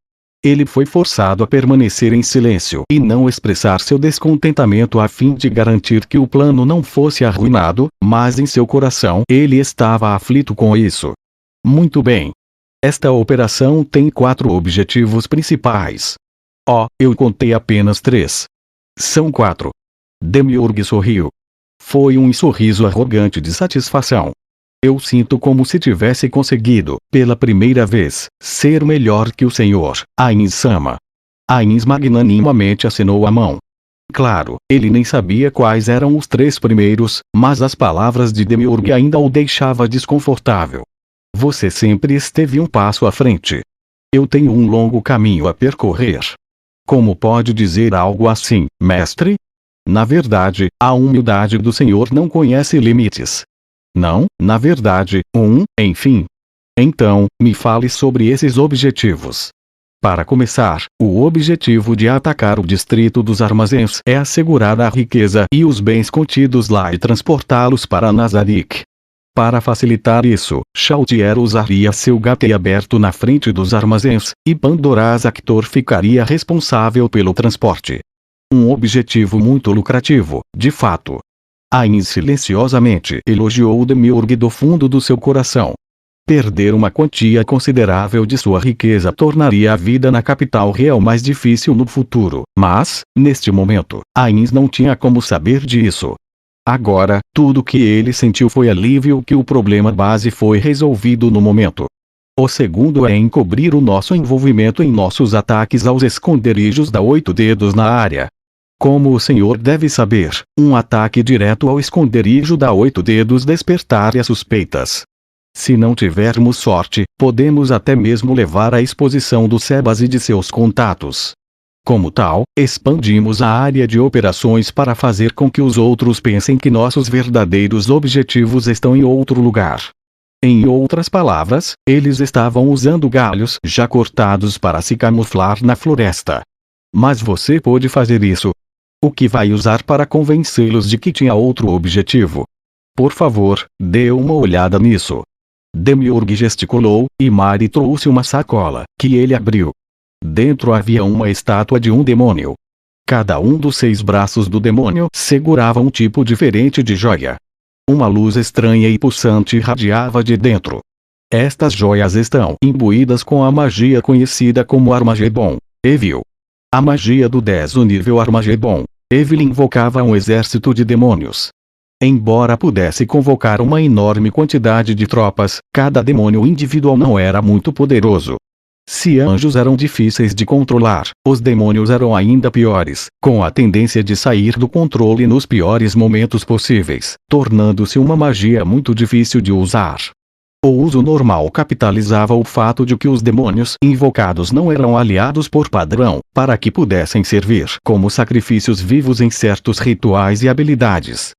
Ele foi forçado a permanecer em silêncio e não expressar seu descontentamento a fim de garantir que o plano não fosse arruinado, mas em seu coração ele estava aflito com isso. Muito bem. Esta operação tem 4 objetivos principais. Oh, eu contei apenas 3. São 4. Demiurge sorriu. Foi um sorriso arrogante de satisfação. Eu sinto como se tivesse conseguido, pela primeira vez, ser melhor que o senhor, Ainz-sama. Ainz magnanimamente acenou a mão. Claro, ele nem sabia quais eram os 3 primeiros, mas as palavras de Demiurge ainda o deixavam desconfortável. Você sempre esteve um passo à frente. Eu tenho um longo caminho a percorrer. Como pode dizer algo assim, mestre? Na verdade, a humildade do senhor não conhece limites. Não, na verdade, enfim. Então, me fale sobre esses objetivos. Para começar, o objetivo de atacar o distrito dos armazéns é assegurar a riqueza e os bens contidos lá e transportá-los para Nazarick. Para facilitar isso, Chaltier usaria seu gatei aberto na frente dos armazéns, e Pandora's Actor ficaria responsável pelo transporte. Um objetivo muito lucrativo, de fato. Ainz silenciosamente elogiou Demiurge do fundo do seu coração. Perder uma quantia considerável de sua riqueza tornaria a vida na capital real mais difícil no futuro, mas, neste momento, Ainz não tinha como saber disso. Agora, tudo que ele sentiu foi alívio que o problema base foi resolvido no momento. O segundo é encobrir o nosso envolvimento em nossos ataques aos esconderijos da 8 dedos na área. Como o senhor deve saber, um ataque direto ao esconderijo da 8 dedos despertaria suspeitas. Se não tivermos sorte, podemos até mesmo levar à exposição do Sebas e de seus contatos. Como tal, expandimos a área de operações para fazer com que os outros pensem que nossos verdadeiros objetivos estão em outro lugar. Em outras palavras, eles estavam usando galhos já cortados para se camuflar na floresta. Mas você pode fazer isso. O que vai usar para convencê-los de que tinha outro objetivo? Por favor, dê uma olhada nisso. Demiurge gesticulou, e Mari trouxe uma sacola, que ele abriu. Dentro havia uma estátua de um demônio. Cada um dos 6 braços do demônio segurava um tipo diferente de joia. Uma luz estranha e pulsante irradiava de dentro. Estas joias estão imbuídas com a magia conhecida como Armagedon. Evil. A magia do 10º nível Armagedon. Evelyn invocava um exército de demônios. Embora pudesse convocar uma enorme quantidade de tropas, cada demônio individual não era muito poderoso. Se anjos eram difíceis de controlar, os demônios eram ainda piores, com a tendência de sair do controle nos piores momentos possíveis, tornando-se uma magia muito difícil de usar. O uso normal capitalizava o fato de que os demônios invocados não eram aliados por padrão, para que pudessem servir como sacrifícios vivos em certos rituais e habilidades.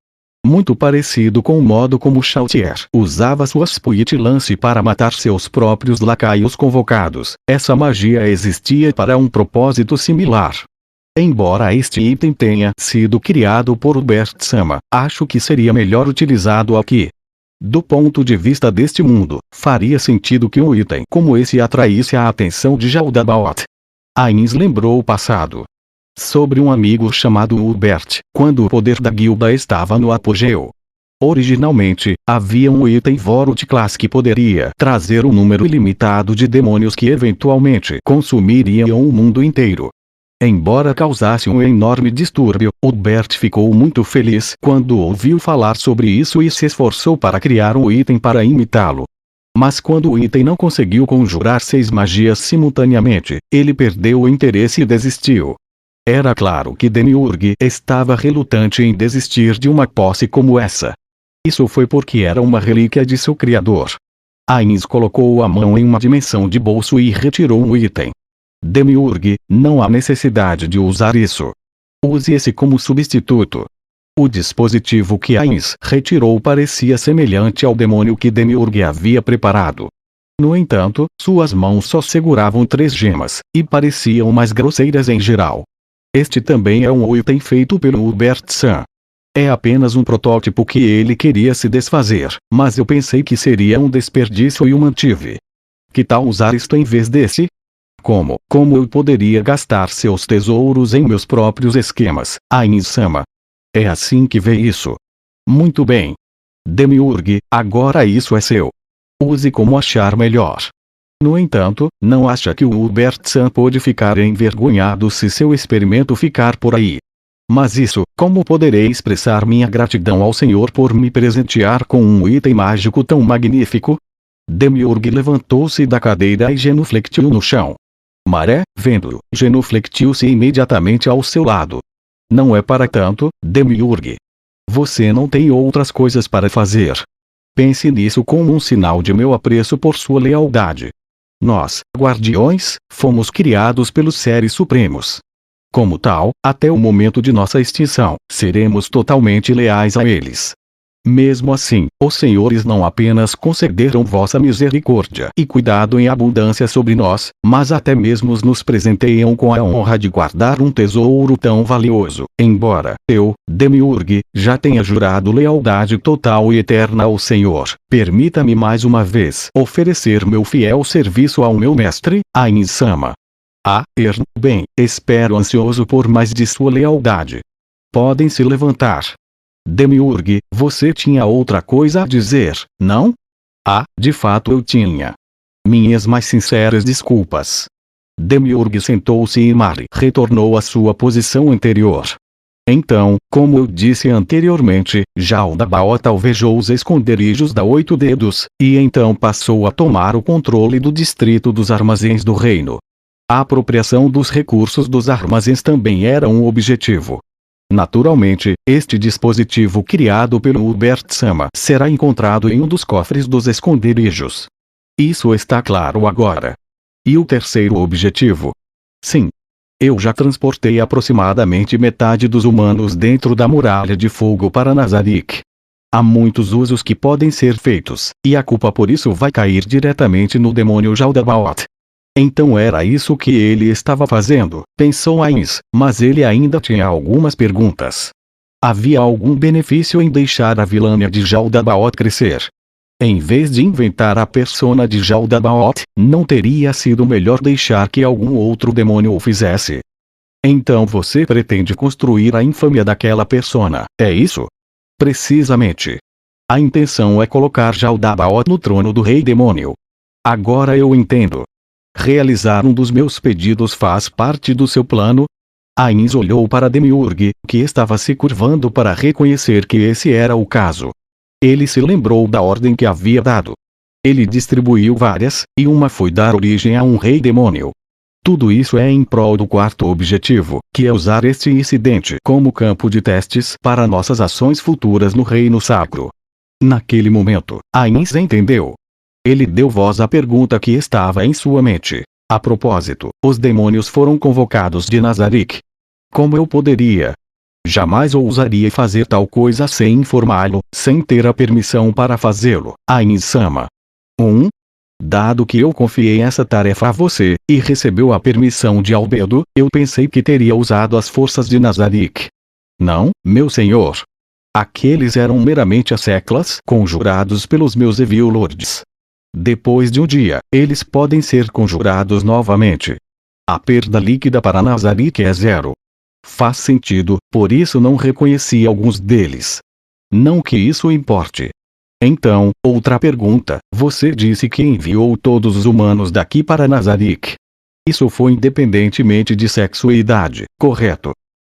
Muito parecido com o modo como Chautier usava suas Spit Lance para matar seus próprios lacaios convocados, essa magia existia para um propósito similar. Embora este item tenha sido criado por Hubert Sama, acho que seria melhor utilizado aqui. Do ponto de vista deste mundo, faria sentido que um item como esse atraísse a atenção de Jaldabaoth. Ainz lembrou o passado sobre um amigo chamado Hubert, quando o poder da guilda estava no apogeu. Originalmente, havia um item Vorut Class que poderia trazer um número ilimitado de demônios que eventualmente consumiriam o mundo inteiro. Embora causasse um enorme distúrbio, Hubert ficou muito feliz quando ouviu falar sobre isso e se esforçou para criar um item para imitá-lo. Mas quando o item não conseguiu conjurar 6 magias simultaneamente, ele perdeu o interesse e desistiu. Era claro que Demiurge estava relutante em desistir de uma posse como essa. Isso foi porque era uma relíquia de seu criador. Ainz colocou a mão em uma dimensão de bolso e retirou um item. Demiurge, não há necessidade de usar isso. Use esse como substituto. O dispositivo que Ainz retirou parecia semelhante ao demônio que Demiurge havia preparado. No entanto, suas mãos só seguravam 3 gemas, e pareciam mais grosseiras em geral. Este também é um item feito pelo Hubert Sam. É apenas um protótipo que ele queria se desfazer, mas eu pensei que seria um desperdício e o mantive. Que tal usar isto em vez desse? Como eu poderia gastar seus tesouros em meus próprios esquemas, Ainz-sama? É assim que vê isso. Muito bem. Demiurge, agora isso é seu. Use como achar melhor. No entanto, não acha que o Hubert Sam pode ficar envergonhado se seu experimento ficar por aí. Mas isso, como poderei expressar minha gratidão ao Senhor por me presentear com um item mágico tão magnífico? Demiurge levantou-se da cadeira e genuflectiu no chão. Maré, vendo-o, genuflectiu-se imediatamente ao seu lado. Não é para tanto, Demiurge. Você não tem outras coisas para fazer. Pense nisso como um sinal de meu apreço por sua lealdade. Nós, guardiões, fomos criados pelos seres supremos. Como tal, até o momento de nossa extinção, seremos totalmente leais a eles. Mesmo assim, os senhores não apenas concederam vossa misericórdia e cuidado em abundância sobre nós, mas até mesmo nos presenteiam com a honra de guardar um tesouro tão valioso, embora eu, Demiurge, já tenha jurado lealdade total e eterna ao Senhor. Permita-me mais uma vez oferecer meu fiel serviço ao meu mestre, Ainz-sama. Bem, espero ansioso por mais de sua lealdade. Podem se levantar. Demiurge, você tinha outra coisa a dizer, não? De fato eu tinha. Minhas mais sinceras desculpas. Demiurge sentou-se e Mari retornou à sua posição anterior. Então, como eu disse anteriormente, Jaldabaoth alvejou os esconderijos da 8 dedos, e então passou a tomar o controle do distrito dos armazéns do reino. A apropriação dos recursos dos armazéns também era um objetivo. Naturalmente, este dispositivo criado pelo Hubert Sama será encontrado em um dos cofres dos esconderijos. Isso está claro agora. E o terceiro objetivo? Sim. Eu já transportei aproximadamente metade dos humanos dentro da muralha de fogo para Nazarick. Há muitos usos que podem ser feitos, e a culpa por isso vai cair diretamente no demônio Jaldabaoth. Então era isso que ele estava fazendo, pensou Ainz, mas ele ainda tinha algumas perguntas. Havia algum benefício em deixar a vilânia de Jaldabaoth crescer? Em vez de inventar a persona de Jaldabaoth, não teria sido melhor deixar que algum outro demônio o fizesse? Então você pretende construir a infâmia daquela persona, é isso? Precisamente. A intenção é colocar Jaldabaoth no trono do rei demônio. Agora eu entendo. Realizar um dos meus pedidos faz parte do seu plano? Ainz olhou para Demiurge, que estava se curvando para reconhecer que esse era o caso. Ele se lembrou da ordem que havia dado. Ele distribuiu várias, e uma foi dar origem a um rei demônio. Tudo isso é em prol do quarto objetivo, que é usar este incidente como campo de testes para nossas ações futuras no reino sacro. Naquele momento, Ainz entendeu. Ele deu voz à pergunta que estava em sua mente. A propósito, os demônios foram convocados de Nazarick. Como eu poderia? Jamais ousaria fazer tal coisa sem informá-lo, sem ter a permissão para fazê-lo, Ainz-sama. Dado que eu confiei essa tarefa a você, e recebeu a permissão de Albedo, eu pensei que teria usado as forças de Nazarick. Não, meu senhor. Aqueles eram meramente asseclas conjurados pelos meus Evil Lords. Depois de um dia, eles podem ser conjurados novamente. A perda líquida para Nazarick é 0. Faz sentido, por isso não reconheci alguns deles. Não que isso importe. Então, outra pergunta, você disse que enviou todos os humanos daqui para Nazarick. Isso foi independentemente de sexo e idade, correto?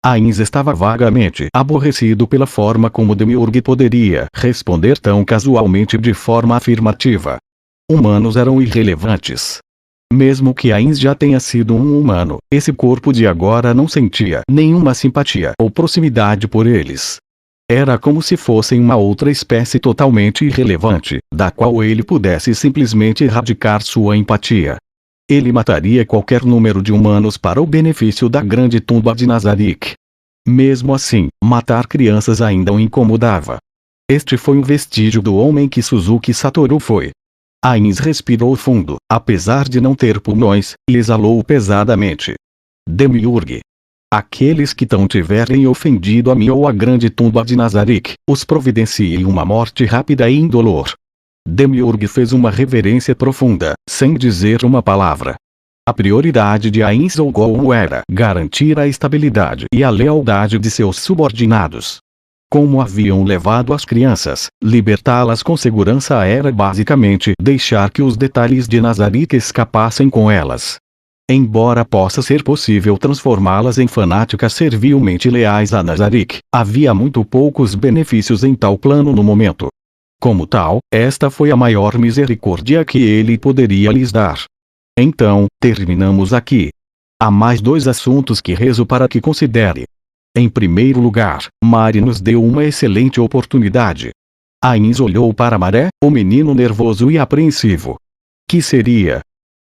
Ainz estava vagamente aborrecido pela forma como Demiurge poderia responder tão casualmente de forma afirmativa. Humanos eram irrelevantes. Mesmo que Ainz já tenha sido um humano, esse corpo de agora não sentia nenhuma simpatia ou proximidade por eles. Era como se fossem uma outra espécie totalmente irrelevante, da qual ele pudesse simplesmente erradicar sua empatia. Ele mataria qualquer número de humanos para o benefício da grande tumba de Nazarick. Mesmo assim, matar crianças ainda o incomodava. Este foi um vestígio do homem que Suzuki Satoru foi. Ainz respirou fundo, apesar de não ter pulmões, e exalou pesadamente. Demiurge. Aqueles que não tiverem ofendido a mim ou a grande tumba de Nazarick, os providenciem uma morte rápida e indolor. Demiurge fez uma reverência profunda, sem dizer uma palavra. A prioridade de Ainz Ogou era garantir a estabilidade e a lealdade de seus subordinados. Como haviam levado as crianças, libertá-las com segurança era basicamente deixar que os detalhes de Nazarick escapassem com elas. Embora possa ser possível transformá-las em fanáticas servilmente leais a Nazarick, havia muito poucos benefícios em tal plano no momento. Como tal, esta foi a maior misericórdia que ele poderia lhes dar. Então, terminamos aqui. Há mais 2 assuntos que rezo para que considere. Em primeiro lugar, Mari nos deu uma excelente oportunidade. Ainz olhou para Maré, o menino nervoso e apreensivo. Que seria?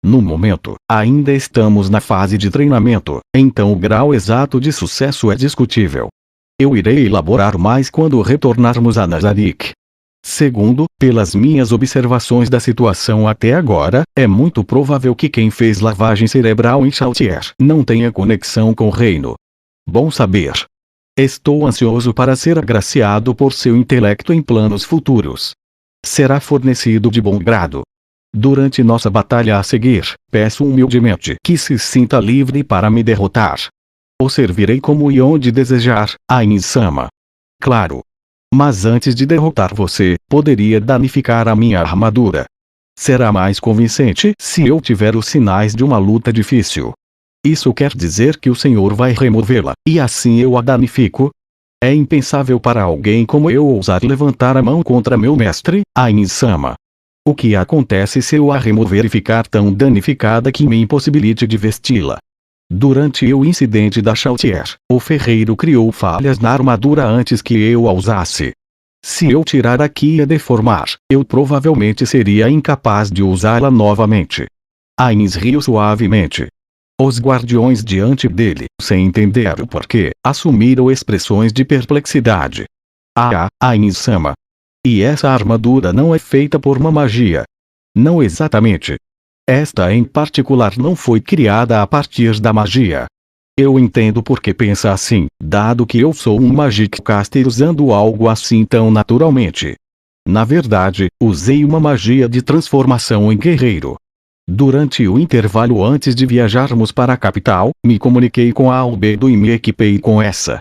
No momento, ainda estamos na fase de treinamento, então o grau exato de sucesso é discutível. Eu irei elaborar mais quando retornarmos a Nazarick. Segundo, pelas minhas observações da situação até agora, é muito provável que quem fez lavagem cerebral em Chautier não tenha conexão com o reino. Bom saber. Estou ansioso para ser agraciado por seu intelecto em planos futuros. Será fornecido de bom grado. Durante nossa batalha a seguir, peço humildemente que se sinta livre para me derrotar. O servirei como e onde desejar, Ainz-sama. Claro. Mas antes de derrotar você, poderia danificar a minha armadura. Será mais convincente se eu tiver os sinais de uma luta difícil. Isso quer dizer que o Senhor vai removê-la, e assim eu a danifico? É impensável para alguém como eu ousar levantar a mão contra meu mestre, Ainz-sama. O que acontece se eu a remover e ficar tão danificada que me impossibilite de vesti-la? Durante o incidente da Chautier, o ferreiro criou falhas na armadura antes que eu a usasse. Se eu tirar aqui e a deformar, eu provavelmente seria incapaz de usá-la novamente. Ainz riu suavemente. Os guardiões diante dele, sem entender o porquê, assumiram expressões de perplexidade. Ainz-sama. E essa armadura não é feita por uma magia. Não exatamente. Esta em particular não foi criada a partir da magia. Eu entendo por que pensa assim, dado que eu sou um Magic Caster usando algo assim tão naturalmente. Na verdade, usei uma magia de transformação em guerreiro. Durante o intervalo antes de viajarmos para a capital, me comuniquei com a Albedo e me equipei com essa.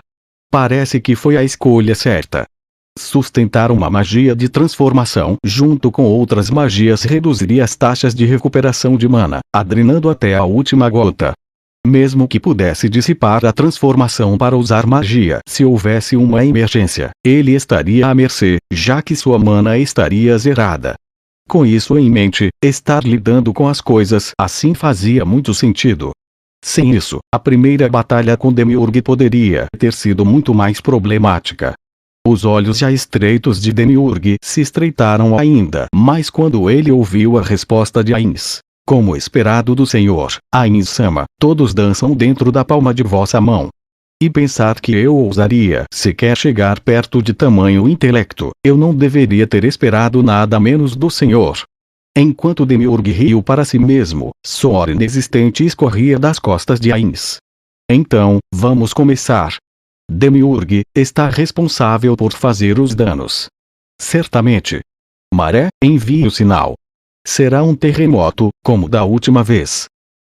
Parece que foi a escolha certa. Sustentar uma magia de transformação junto com outras magias reduziria as taxas de recuperação de mana, drenando até a última gota. Mesmo que pudesse dissipar a transformação para usar magia se houvesse uma emergência, ele estaria à mercê, já que sua mana estaria zerada. Com isso em mente, estar lidando com as coisas assim fazia muito sentido. Sem isso, a primeira batalha com Demiurge poderia ter sido muito mais problemática. Os olhos já estreitos de Demiurge se estreitaram ainda mais quando ele ouviu a resposta de Ainz. Como esperado do Senhor, Ainz-sama, todos dançam dentro da palma de vossa mão. E pensar que eu ousaria sequer chegar perto de tamanho intelecto, eu não deveria ter esperado nada menos do Senhor. Enquanto Demiurge riu para si mesmo, suor inexistente escorria das costas de Ainz. Então, vamos começar. Demiurge está responsável por fazer os danos. Certamente. Maré, envie o sinal. Será um terremoto, como da última vez.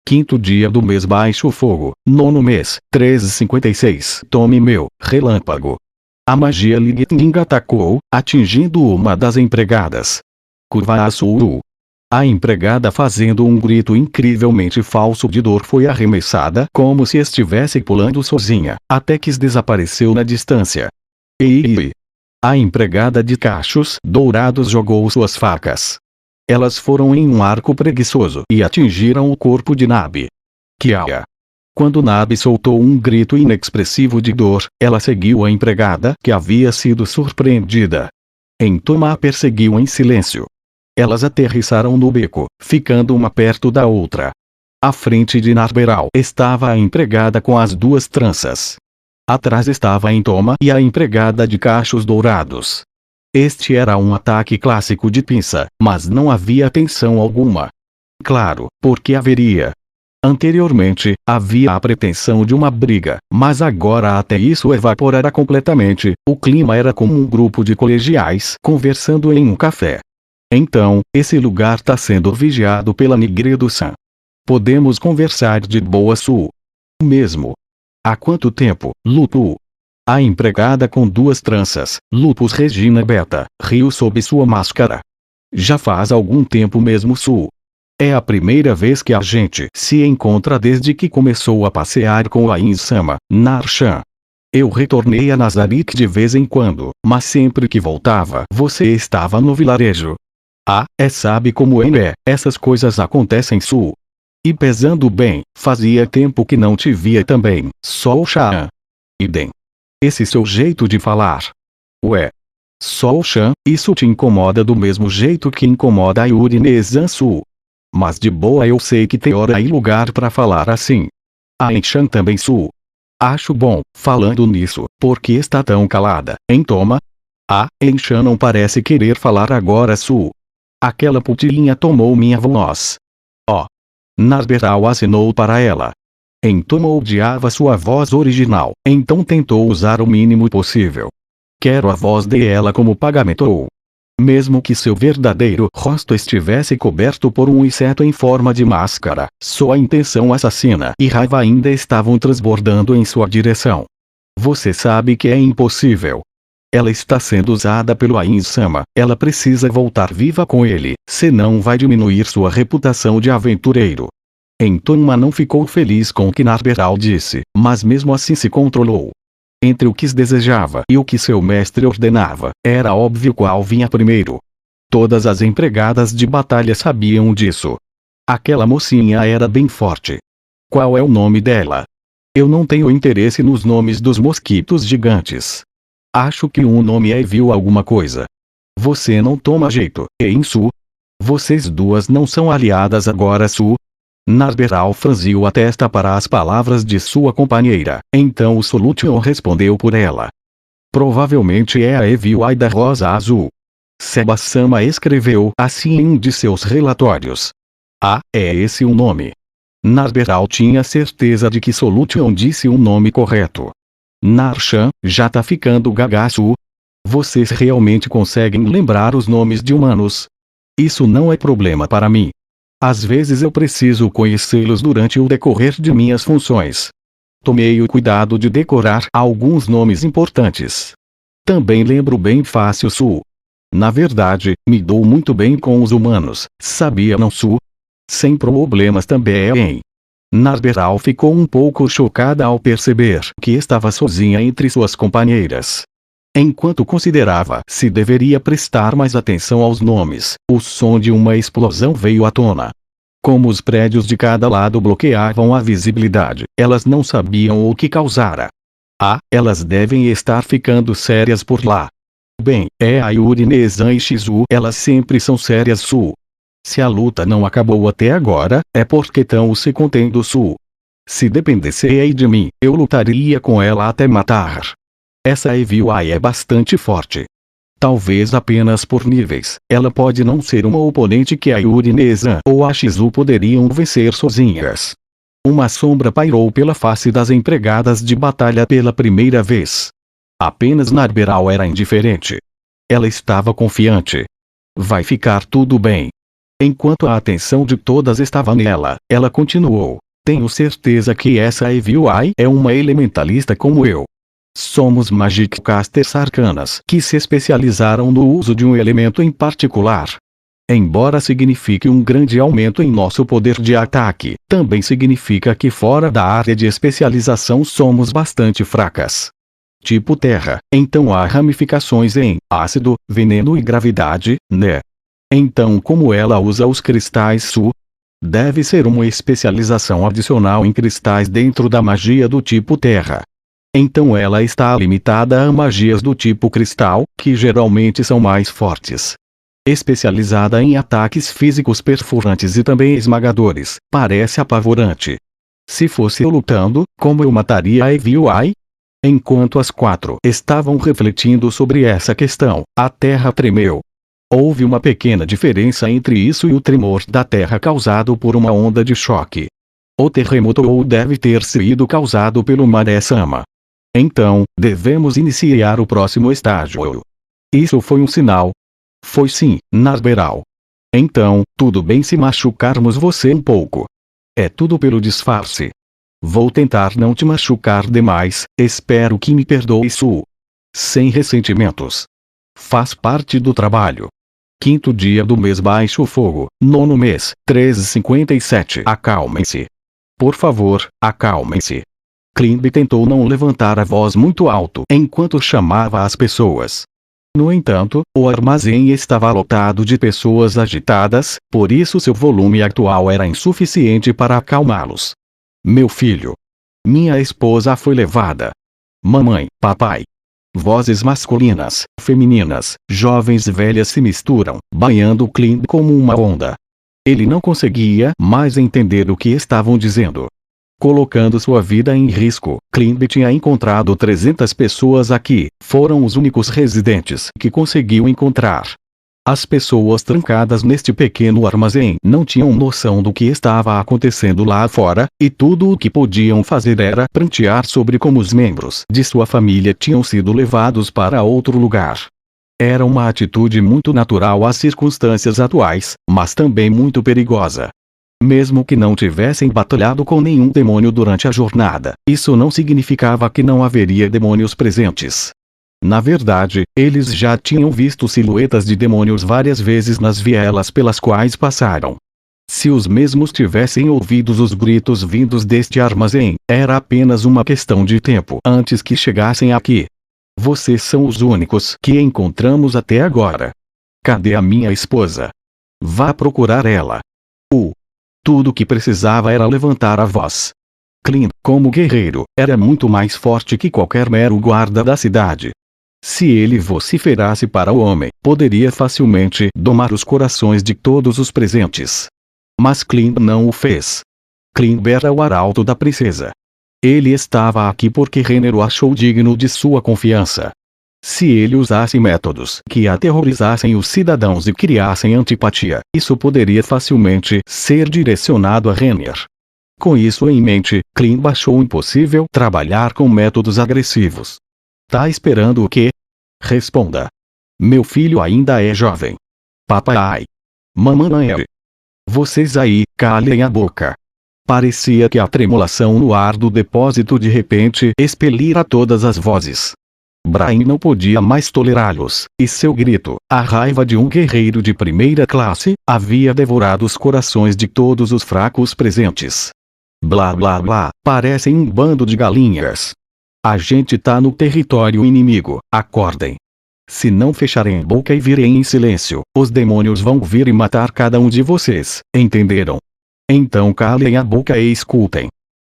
5º dia do mês baixo fogo, 9º mês, 13:56. Tome meu, relâmpago. A magia Lightning atacou, atingindo uma das empregadas. Curva azul. A empregada fazendo um grito incrivelmente falso de dor foi arremessada como se estivesse pulando sozinha, até que desapareceu na distância. Ei! A empregada de cachos dourados jogou suas facas. Elas foram em um arco preguiçoso e atingiram o corpo de Nabi. Kiaya. Quando Nabi soltou um grito inexpressivo de dor, ela seguiu a empregada que havia sido surpreendida. Entoma a perseguiu em silêncio. Elas aterrissaram no beco, ficando uma perto da outra. À frente de Narberal estava a empregada com as duas tranças. Atrás estava Entoma e a empregada de cachos dourados. Este era um ataque clássico de pinça, mas não havia tensão alguma. Claro, porque haveria. Anteriormente, havia a pretensão de uma briga, mas agora até isso evaporara completamente, o clima era como um grupo de colegiais conversando em um café. Então, esse lugar está sendo vigiado pela Nigredo-san. Podemos conversar de boa Su. Mesmo. Há quanto tempo, Lutu? A empregada com duas tranças, Lupus Regina Beta, riu sob sua máscara. Já faz algum tempo mesmo Su. É a primeira vez que a gente se encontra desde que começou a passear com a Ainz-sama, Nar-chan. Eu retornei a Nazarick de vez em quando, mas sempre que voltava você estava no vilarejo. Sabe como essas coisas acontecem Su. E pesando bem, fazia tempo que não te via também, Sol-chan. Idem. Esse seu jeito de falar. Ué. Sol-chan, isso te incomoda do mesmo jeito que incomoda a Yuri-nezan Su. Mas de boa eu sei que tem hora e lugar pra falar assim. A Enchan também Su. Acho bom, falando nisso, por que está tão calada, Entoma? A Enchan não parece querer falar agora Su. Aquela putinha tomou minha voz. Narberal assinou para ela. Entoma odiava sua voz original, então tentou usar o mínimo possível. Quero a voz dela como pagamento. Mesmo que seu verdadeiro rosto estivesse coberto por um inseto em forma de máscara, sua intenção assassina e raiva ainda estavam transbordando em sua direção. Você sabe que é impossível. Ela está sendo usada pelo Ainz-sama, ela precisa voltar viva com ele, senão vai diminuir sua reputação de aventureiro. Entoma não ficou feliz com o que Narberal disse, mas mesmo assim se controlou. Entre o que desejava e o que seu mestre ordenava, era óbvio qual vinha primeiro. Todas as empregadas de batalha sabiam disso. Aquela mocinha era bem forte. Qual é o nome dela? Eu não tenho interesse nos nomes dos mosquitos gigantes. Acho que um nome viu alguma coisa. Você não toma jeito, Su? Vocês duas não são aliadas agora Su? Narberal franziu a testa para as palavras de sua companheira, então o Solution respondeu por ela. Provavelmente é a Eviwai da Rosa Azul. Seba-sama escreveu assim em um de seus relatórios. É esse o nome. Narberal tinha certeza de que Solution disse o nome correto. Nar-chan, já tá ficando gagaço? Vocês realmente conseguem lembrar os nomes de humanos? Isso não é problema para mim. Às vezes eu preciso conhecê-los durante o decorrer de minhas funções. Tomei o cuidado de decorar alguns nomes importantes. Também lembro bem fácil Su. Na verdade, me dou muito bem com os humanos, sabia não Su? Sem problemas também. Narberal ficou um pouco chocada ao perceber que estava sozinha entre suas companheiras. Enquanto considerava se deveria prestar mais atenção aos nomes, o som de uma explosão veio à tona. Como os prédios de cada lado bloqueavam a visibilidade, elas não sabiam o que causara. Ah, elas devem estar ficando sérias por lá. Bem, é a Yuri Nezan e Shizu, elas sempre são sérias Su. Se a luta não acabou até agora, é porque estão se contendo Su. Se dependesse de mim, eu lutaria com ela até matar. Essa EVI é bastante forte. Talvez apenas por níveis, ela pode não ser uma oponente que a Yuri Nezan ou a Shizu poderiam vencer sozinhas. Uma sombra pairou pela face das empregadas de batalha pela primeira vez. Apenas Narberal era indiferente. Ela estava confiante. Vai ficar tudo bem. Enquanto a atenção de todas estava nela, ela continuou. Tenho certeza que essa EVI é uma elementalista como eu. Somos Magic Casters arcanas que se especializaram no uso de um elemento em particular. Embora signifique um grande aumento em nosso poder de ataque, também significa que fora da área de especialização somos bastante fracas. Tipo terra, então há ramificações em ácido, veneno e gravidade, né? Então como ela usa os cristais Su? Deve ser uma especialização adicional em cristais dentro da magia do tipo terra. Então ela está limitada a magias do tipo cristal, que geralmente são mais fortes. Especializada em ataques físicos perfurantes e também esmagadores, parece apavorante. Se fosse eu lutando, como eu mataria a EVI? Enquanto as quatro estavam refletindo sobre essa questão, a terra tremeu. Houve uma pequena diferença entre isso e o tremor da terra causado por uma onda de choque. O terremoto ou deve ter sido causado pelo Maré-sama. Então, devemos iniciar o próximo estágio. Isso foi um sinal. Foi sim, Narberal. Então, tudo bem se machucarmos você um pouco. É tudo pelo disfarce. Vou tentar não te machucar demais, espero que me perdoe Su. Sem ressentimentos. Faz parte do trabalho. 5º dia do mês baixo fogo, 9º mês, 13h57. Acalmem-se. Por favor, acalmem-se. Klimb tentou não levantar a voz muito alto enquanto chamava as pessoas. No entanto, o armazém estava lotado de pessoas agitadas, por isso seu volume atual era insuficiente para acalmá-los. Meu filho. Minha esposa foi levada. Mamãe, papai. Vozes masculinas, femininas, jovens e velhas se misturam, banhando Klimb como uma onda. Ele não conseguia mais entender o que estavam dizendo. Colocando sua vida em risco, Klimb tinha encontrado 300 pessoas aqui, foram os únicos residentes que conseguiu encontrar. As pessoas trancadas neste pequeno armazém não tinham noção do que estava acontecendo lá fora, e tudo o que podiam fazer era prantear sobre como os membros de sua família tinham sido levados para outro lugar. Era uma atitude muito natural às circunstâncias atuais, mas também muito perigosa. Mesmo que não tivessem batalhado com nenhum demônio durante a jornada, isso não significava que não haveria demônios presentes. Na verdade, eles já tinham visto silhuetas de demônios várias vezes nas vielas pelas quais passaram. Se os mesmos tivessem ouvido os gritos vindos deste armazém, era apenas uma questão de tempo antes que chegassem aqui. Vocês são os únicos que encontramos até agora. Cadê a minha esposa? Vá procurar ela. Tudo o que precisava era levantar a voz. Klimb, como guerreiro, era muito mais forte que qualquer mero guarda da cidade. Se ele vociferasse para o homem, poderia facilmente domar os corações de todos os presentes. Mas Klimb não o fez. Klimb era o arauto da princesa. Ele estava aqui porque Renner o achou digno de sua confiança. Se ele usasse métodos que aterrorizassem os cidadãos e criassem antipatia, isso poderia facilmente ser direcionado a Renner. Com isso em mente, Klimb achou impossível trabalhar com métodos agressivos. Tá esperando o quê? Responda. Meu filho ainda é jovem. Papai. Mamãe. Vocês aí, calem a boca. Parecia que a tremulação no ar do depósito de repente expelira todas as vozes. Brian não podia mais tolerá-los, e seu grito, a raiva de um guerreiro de primeira classe, havia devorado os corações de todos os fracos presentes. Blá blá blá, parecem um bando de galinhas. A gente tá no território inimigo, acordem. Se não fecharem a boca e virem em silêncio, os demônios vão vir e matar cada um de vocês, entenderam? Então calem a boca e escutem.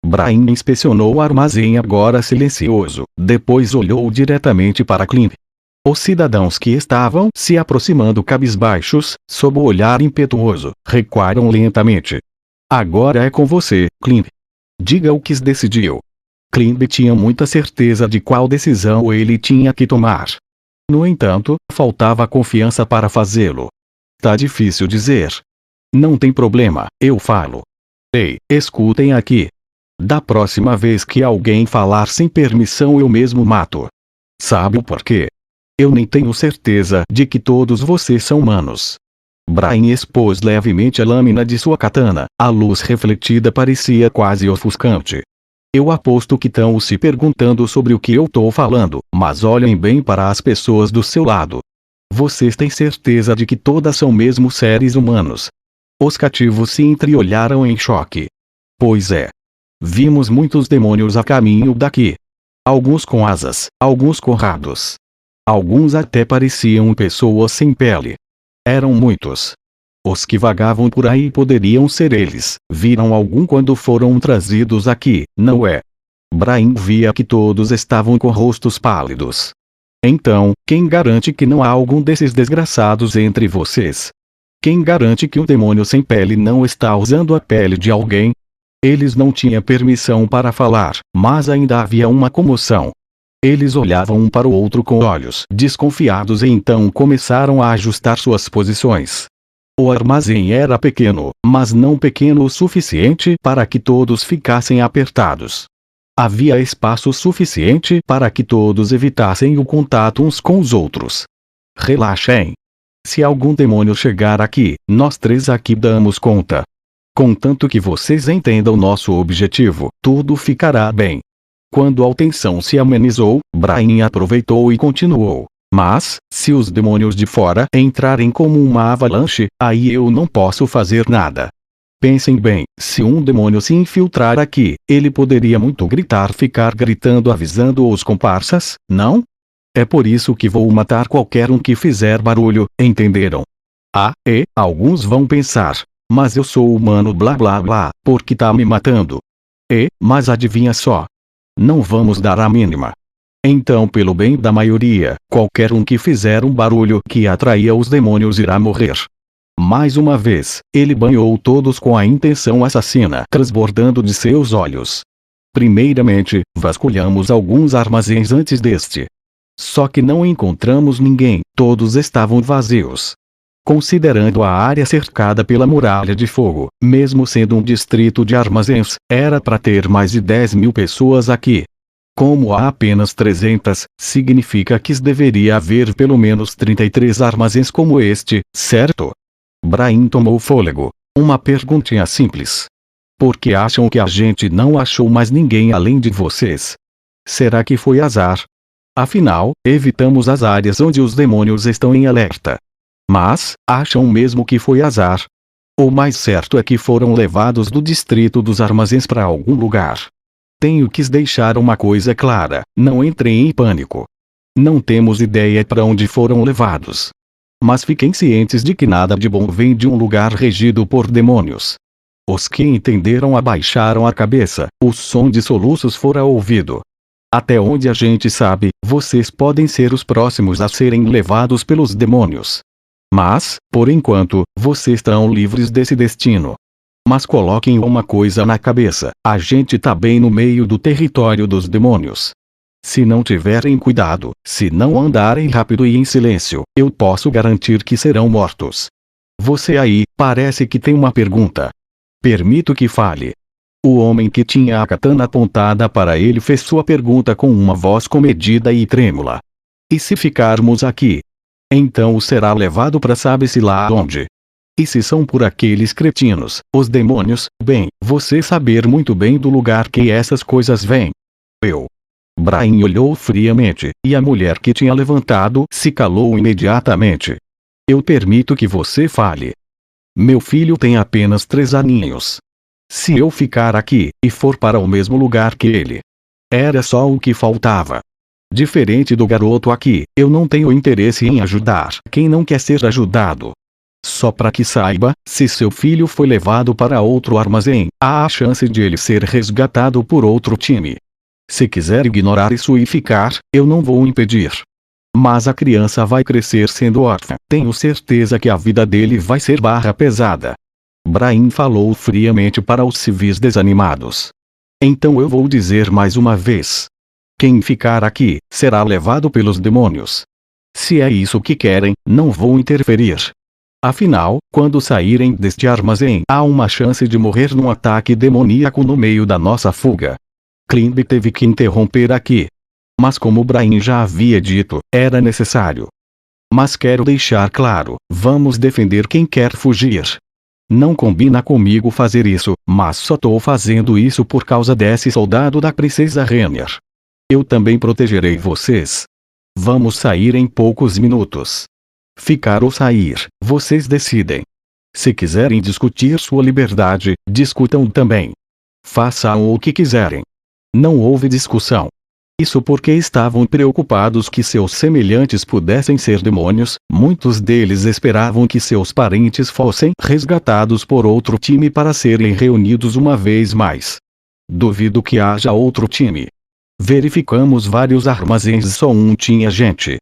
Brian inspecionou o armazém agora silencioso, depois olhou diretamente para Clint. Os cidadãos que estavam se aproximando cabisbaixos, sob o olhar impetuoso, recuaram lentamente. Agora é com você, Clint. Diga o que decidiu. Clint tinha muita certeza de qual decisão ele tinha que tomar. No entanto, faltava confiança para fazê-lo. Tá difícil dizer. Não tem problema, eu falo. Ei, escutem aqui. Da próxima vez que alguém falar sem permissão eu mesmo mato. Sabe o porquê? Eu nem tenho certeza de que todos vocês são humanos. Brian expôs levemente a lâmina de sua katana, a luz refletida parecia quase ofuscante. Eu aposto que estão se perguntando sobre o que eu tô falando, mas olhem bem para as pessoas do seu lado. Vocês têm certeza de que todas são mesmo seres humanos? Os cativos se entreolharam em choque. Pois é. Vimos muitos demônios a caminho daqui. Alguns com asas, alguns corrados. Alguns até pareciam pessoas sem pele. Eram muitos. Os que vagavam por aí poderiam ser eles. Viram algum quando foram trazidos aqui, não é? Brian via que todos estavam com rostos pálidos. Então, quem garante que não há algum desses desgraçados entre vocês? Quem garante que um demônio sem pele não está usando a pele de alguém? Eles não tinham permissão para falar, mas ainda havia uma comoção. Eles olhavam um para o outro com olhos desconfiados e então começaram a ajustar suas posições. O armazém era pequeno, mas não pequeno o suficiente para que todos ficassem apertados. Havia espaço suficiente para que todos evitassem o contato uns com os outros. Relaxem. Se algum demônio chegar aqui, nós três aqui damos conta. Contanto que vocês entendam nosso objetivo, tudo ficará bem. Quando a tensão se amenizou, Brian aproveitou e continuou. Mas, se os demônios de fora entrarem como uma avalanche, aí eu não posso fazer nada. Pensem bem, se um demônio se infiltrar aqui, ele poderia muito gritar, ficar gritando avisando os comparsas, não? É por isso que vou matar qualquer um que fizer barulho, entenderam? Alguns vão pensar, mas eu sou humano blá blá blá, porque tá me matando. Mas adivinha só. Não vamos dar a mínima. Então, pelo bem da maioria, qualquer um que fizer um barulho que atraia os demônios irá morrer. Mais uma vez, ele banhou todos com a intenção assassina transbordando de seus olhos. Primeiramente, vasculhamos alguns armazéns antes deste. Só que não encontramos ninguém, todos estavam vazios. Considerando a área cercada pela muralha de fogo, mesmo sendo um distrito de armazéns, era para ter mais de 10.000 pessoas aqui. Como há apenas 300, significa que deveria haver pelo menos 33 armazéns como este, certo? Brian tomou fôlego. Uma perguntinha simples. Por que acham que a gente não achou mais ninguém além de vocês? Será que foi azar? Afinal, evitamos as áreas onde os demônios estão em alerta. Mas, acham mesmo que foi azar? O mais certo é que foram levados do distrito dos armazéns para algum lugar. Tenho que deixar uma coisa clara, não entrem em pânico. Não temos ideia para onde foram levados. Mas fiquem cientes de que nada de bom vem de um lugar regido por demônios. Os que entenderam abaixaram a cabeça, o som de soluços fora ouvido. Até onde a gente sabe, vocês podem ser os próximos a serem levados pelos demônios. Mas, por enquanto, vocês estão livres desse destino. Mas coloquem uma coisa na cabeça, a gente tá bem no meio do território dos demônios. Se não tiverem cuidado, se não andarem rápido e em silêncio, eu posso garantir que serão mortos. Você aí, parece que tem uma pergunta. Permito que fale. O homem que tinha a katana apontada para ele fez sua pergunta com uma voz comedida e trêmula. E se ficarmos aqui? Então será levado para sabe-se lá onde? E se são por aqueles cretinos, os demônios, bem, você saber muito bem do lugar que essas coisas vêm. Brian olhou friamente, e a mulher que tinha levantado se calou imediatamente. Eu permito que você fale. Meu filho tem apenas 3 aninhos. Se eu ficar aqui, e for para o mesmo lugar que ele. Era só o que faltava. Diferente do garoto aqui, eu não tenho interesse em ajudar quem não quer ser ajudado. Só para que saiba, se seu filho foi levado para outro armazém, há a chance de ele ser resgatado por outro time. Se quiser ignorar isso e ficar, eu não vou impedir. Mas a criança vai crescer sendo órfã. Tenho certeza que a vida dele vai ser barra pesada. Bryan falou friamente para os civis desanimados. Então eu vou dizer mais uma vez. Quem ficar aqui, será levado pelos demônios. Se é isso que querem, não vou interferir. Afinal, quando saírem deste armazém, há uma chance de morrer num ataque demoníaco no meio da nossa fuga. Clint teve que interromper aqui. Mas como Bryan já havia dito, era necessário. Mas quero deixar claro, vamos defender quem quer fugir. Não combina comigo fazer isso, mas só tô fazendo isso por causa desse soldado da princesa Rainier. Eu também protegerei vocês. Vamos sair em poucos minutos. Ficar ou sair, vocês decidem. Se quiserem discutir sua liberdade, discutam também. Façam o que quiserem. Não houve discussão. Isso porque estavam preocupados que seus semelhantes pudessem ser demônios, muitos deles esperavam que seus parentes fossem resgatados por outro time para serem reunidos uma vez mais. Duvido que haja outro time. Verificamos vários armazéns e só um tinha gente.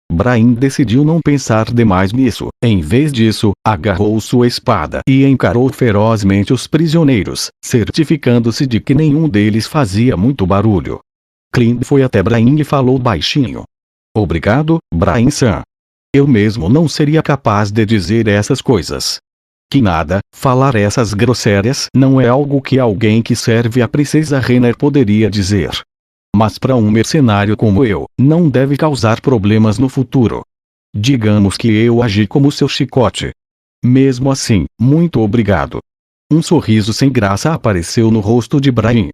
Bryan decidiu não pensar demais nisso. Em vez disso, agarrou sua espada e encarou ferozmente os prisioneiros, certificando-se de que nenhum deles fazia muito barulho. Clint foi até Bryan e falou baixinho. Obrigado, Bryan-san. Eu mesmo não seria capaz de dizer essas coisas. Que nada, falar essas groselhas não é algo que alguém que serve a princesa Rainier poderia dizer. Mas para um mercenário como eu, não deve causar problemas no futuro. Digamos que eu agi como seu chicote. Mesmo assim, muito obrigado. Um sorriso sem graça apareceu no rosto de Bryan.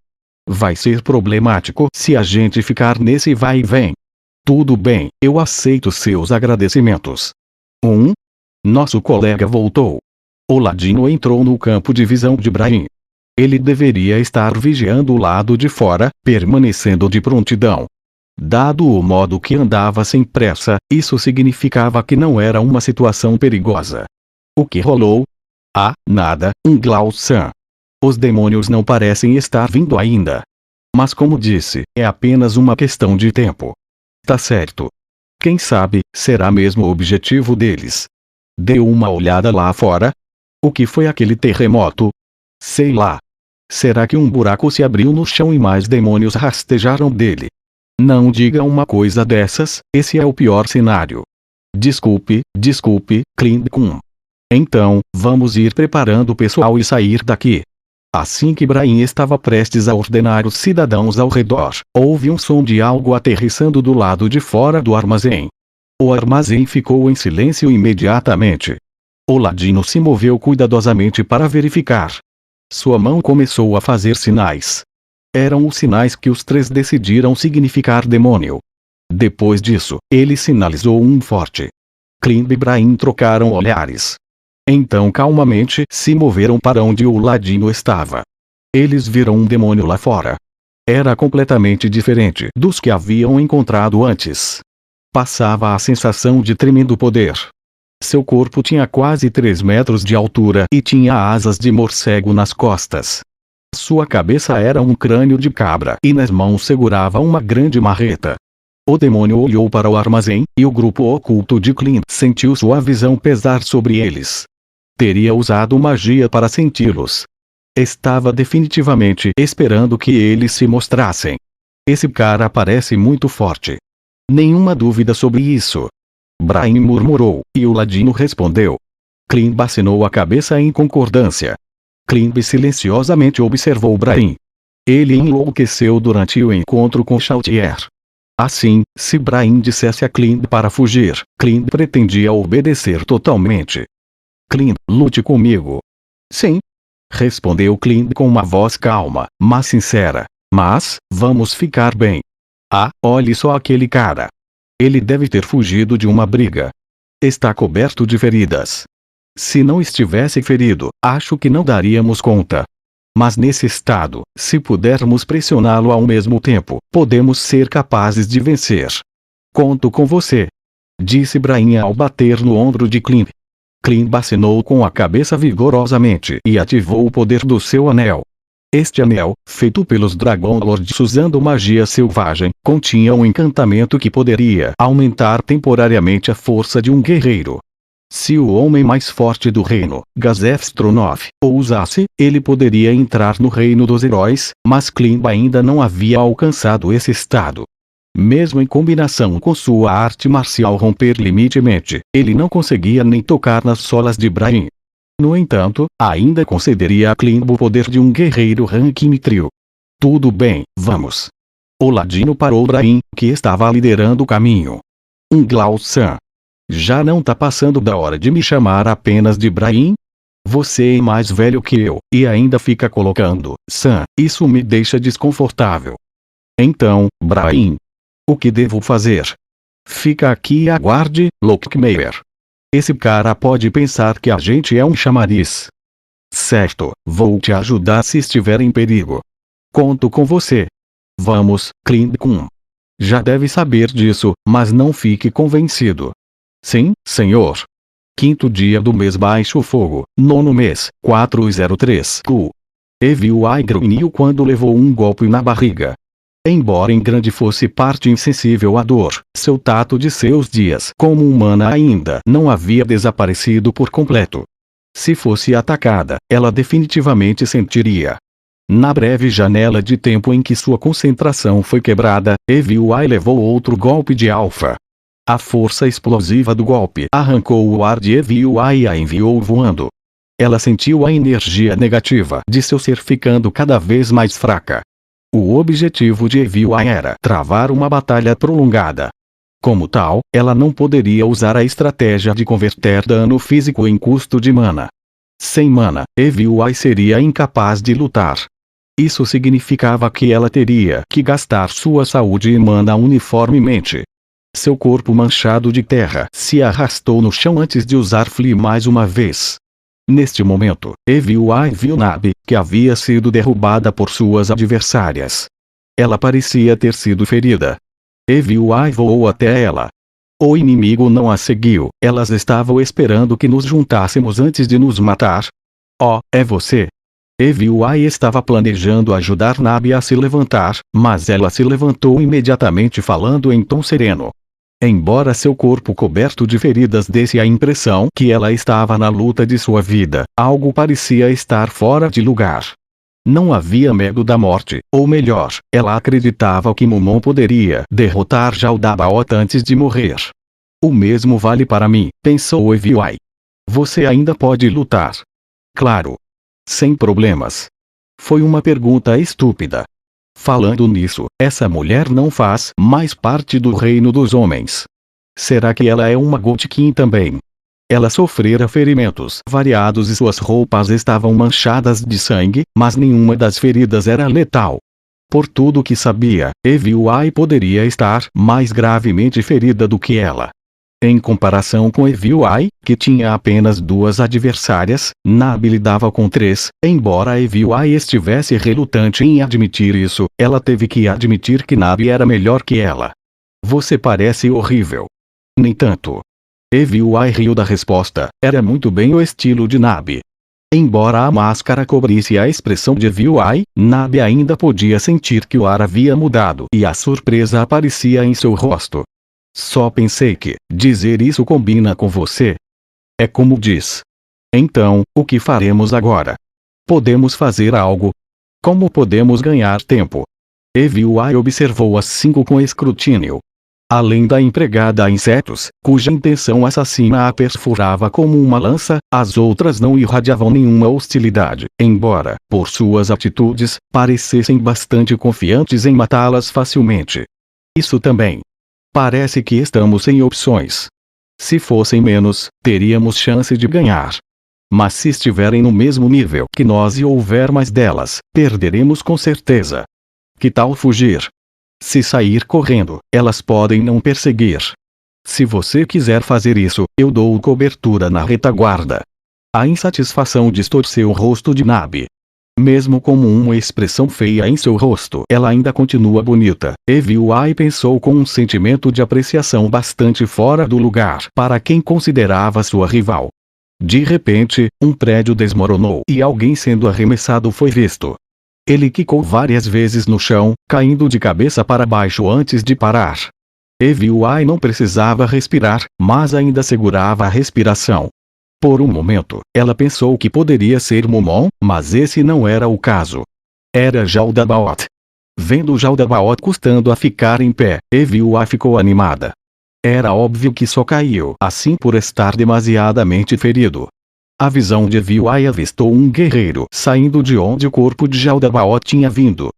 Vai ser problemático se a gente ficar nesse vai e vem. Tudo bem, eu aceito seus agradecimentos. Nosso colega voltou. O ladino entrou no campo de visão de Bryan. Ele deveria estar vigiando o lado de fora, permanecendo de prontidão. Dado o modo que andava sem pressa, isso significava que não era uma situação perigosa. O que rolou? Nada, Glaus-san. Os demônios não parecem estar vindo ainda. Mas como disse, é apenas uma questão de tempo. Tá certo. Quem sabe, será mesmo o objetivo deles. Deu uma olhada lá fora? O que foi aquele terremoto? Sei lá. Será que um buraco se abriu no chão e mais demônios rastejaram dele? Não diga uma coisa dessas, esse é o pior cenário. Desculpe, Clint-kun. Então, vamos ir preparando o pessoal e sair daqui. Assim que Bryan estava prestes a ordenar os cidadãos ao redor, houve um som de algo aterrissando do lado de fora do armazém. O armazém ficou em silêncio imediatamente. O ladino se moveu cuidadosamente para verificar. Sua mão começou a fazer sinais. Eram os sinais que os três decidiram significar demônio. Depois disso, ele sinalizou um forte. Clint e Bryan trocaram olhares. Então calmamente se moveram para onde o ladino estava. Eles viram um demônio lá fora. Era completamente diferente dos que haviam encontrado antes. Passava a sensação de tremendo poder. Seu corpo tinha quase 3 metros de altura e tinha asas de morcego nas costas. Sua cabeça era um crânio de cabra e nas mãos segurava uma grande marreta. O demônio olhou para o armazém, e o grupo oculto de Clint sentiu sua visão pesar sobre eles. Teria usado magia para senti-los. Estava definitivamente esperando que eles se mostrassem. Esse cara parece muito forte. Nenhuma dúvida sobre isso. Bryan murmurou, e o ladino respondeu. Clint bacinou a cabeça em concordância. Clint silenciosamente observou Bryan. Ele enlouqueceu durante o encontro com Chautier. Assim, se Bryan dissesse a Clint para fugir, Clint pretendia obedecer totalmente. Clint, lute comigo. Sim. Respondeu Clint com uma voz calma, mas sincera. Mas, vamos ficar bem. Olhe só aquele cara. Ele deve ter fugido de uma briga. Está coberto de feridas. Se não estivesse ferido, acho que não daríamos conta. Mas nesse estado, se pudermos pressioná-lo ao mesmo tempo, podemos ser capazes de vencer. Conto com você, disse Brain ao bater no ombro de Climb. Climb acenou com a cabeça vigorosamente e ativou o poder do seu anel. Este anel, feito pelos Dragon Lords usando magia selvagem, continha um encantamento que poderia aumentar temporariamente a força de um guerreiro. Se o homem mais forte do reino, Gazef Stronov, o usasse, ele poderia entrar no reino dos heróis, mas Climb ainda não havia alcançado esse estado. Mesmo em combinação com sua arte marcial romper limitemente, ele não conseguia nem tocar nas solas de Brain. No entanto, ainda concederia a Climb o poder de um guerreiro rank Mithril. Tudo bem, vamos. O ladino parou Brain, que estava liderando o caminho. Glausan. Já não tá passando da hora de me chamar apenas de Brain? Você é mais velho que eu, e ainda fica colocando Sam, isso me deixa desconfortável. Então, Brain. O que devo fazer? Fica aqui e aguarde, Lockmeyer. Esse cara pode pensar que a gente é um chamariz. Certo, vou te ajudar se estiver em perigo. Conto com você. Vamos, Climb-kun. Já deve saber disso, mas não fique convencido. Sim, senhor. 5º dia do mês baixo fogo, 9º mês, 403 Q. E viu a grunhiu quando levou um golpe na barriga. Embora em grande fosse parte insensível à dor, seu tato de seus dias como humana ainda não havia desaparecido por completo. Se fosse atacada, ela definitivamente sentiria. Na breve janela de tempo em que sua concentração foi quebrada, Eviuai levou outro golpe de alfa. A força explosiva do golpe arrancou o ar de Eviuai e a enviou voando. Ela sentiu a energia negativa de seu ser ficando cada vez mais fraca. O objetivo de Eviuai era travar uma batalha prolongada. Como tal, ela não poderia usar a estratégia de converter dano físico em custo de mana. Sem mana, Eviuai seria incapaz de lutar. Isso significava que ela teria que gastar sua saúde e mana uniformemente. Seu corpo manchado de terra se arrastou no chão antes de usar Flee mais uma vez. Neste momento, Eviuai viu Nabi, que havia sido derrubada por suas adversárias. Ela parecia ter sido ferida. Eviuai voou até ela. O inimigo não a seguiu, elas estavam esperando que nos juntássemos antes de nos matar. Oh, é você? Eviuai estava planejando ajudar Nabi a se levantar, mas ela se levantou imediatamente falando em tom sereno. Embora seu corpo coberto de feridas desse a impressão que ela estava na luta de sua vida, algo parecia estar fora de lugar. Não havia medo da morte, ou melhor, ela acreditava que Mumon poderia derrotar Jaldabaoth antes de morrer. O mesmo vale para mim, pensou Eviuai. Você ainda pode lutar. Claro. Sem problemas. Foi uma pergunta estúpida. Falando nisso, essa mulher não faz mais parte do reino dos homens. Será que ela é uma Gotkin também? Ela sofrera ferimentos variados e suas roupas estavam manchadas de sangue, mas nenhuma das feridas era letal. Por tudo que sabia, Eviuai poderia estar mais gravemente ferida do que ela. Em comparação com Eviuai, que tinha apenas 2 adversárias, Nabi lidava com 3. Embora Eviuai estivesse relutante em admitir isso, ela teve que admitir que Nabi era melhor que ela. Você parece horrível. No entanto, Eviuai riu da resposta, era muito bem o estilo de Nabi. Embora a máscara cobrisse a expressão de Eviuai, Nabi ainda podia sentir que o ar havia mudado e a surpresa aparecia em seu rosto. Só pensei que dizer isso combina com você. É como diz. Então, o que faremos agora? Podemos fazer algo? Como podemos ganhar tempo? Eviuai observou as 5 com escrutínio. Além da empregada a insetos, cuja intenção assassina a perfurava como uma lança, as outras não irradiavam nenhuma hostilidade, embora, por suas atitudes, parecessem bastante confiantes em matá-las facilmente. Isso também. Parece que estamos sem opções. Se fossem menos, teríamos chance de ganhar. Mas se estiverem no mesmo nível que nós e houver mais delas, perderemos com certeza. Que tal fugir? Se sair correndo, elas podem não perseguir. Se você quiser fazer isso, eu dou cobertura na retaguarda. A insatisfação distorceu o rosto de Nabi. Mesmo com uma expressão feia em seu rosto, ela ainda continua bonita. Eviu-a e pensou com um sentimento de apreciação bastante fora do lugar para quem considerava sua rival. De repente, um prédio desmoronou e alguém sendo arremessado foi visto. Ele quicou várias vezes no chão, caindo de cabeça para baixo antes de parar. Eviu-a e não precisava respirar, mas ainda segurava a respiração. Por um momento, ela pensou que poderia ser Momon, mas esse não era o caso. Era Jaldabaoth. Vendo Jaldabaoth custando a ficar em pé, Eviu-a ficou animada. Era óbvio que só caiu assim por estar demasiadamente ferido. A visão de Eviu-a avistou um guerreiro saindo de onde o corpo de Jaldabaoth tinha vindo.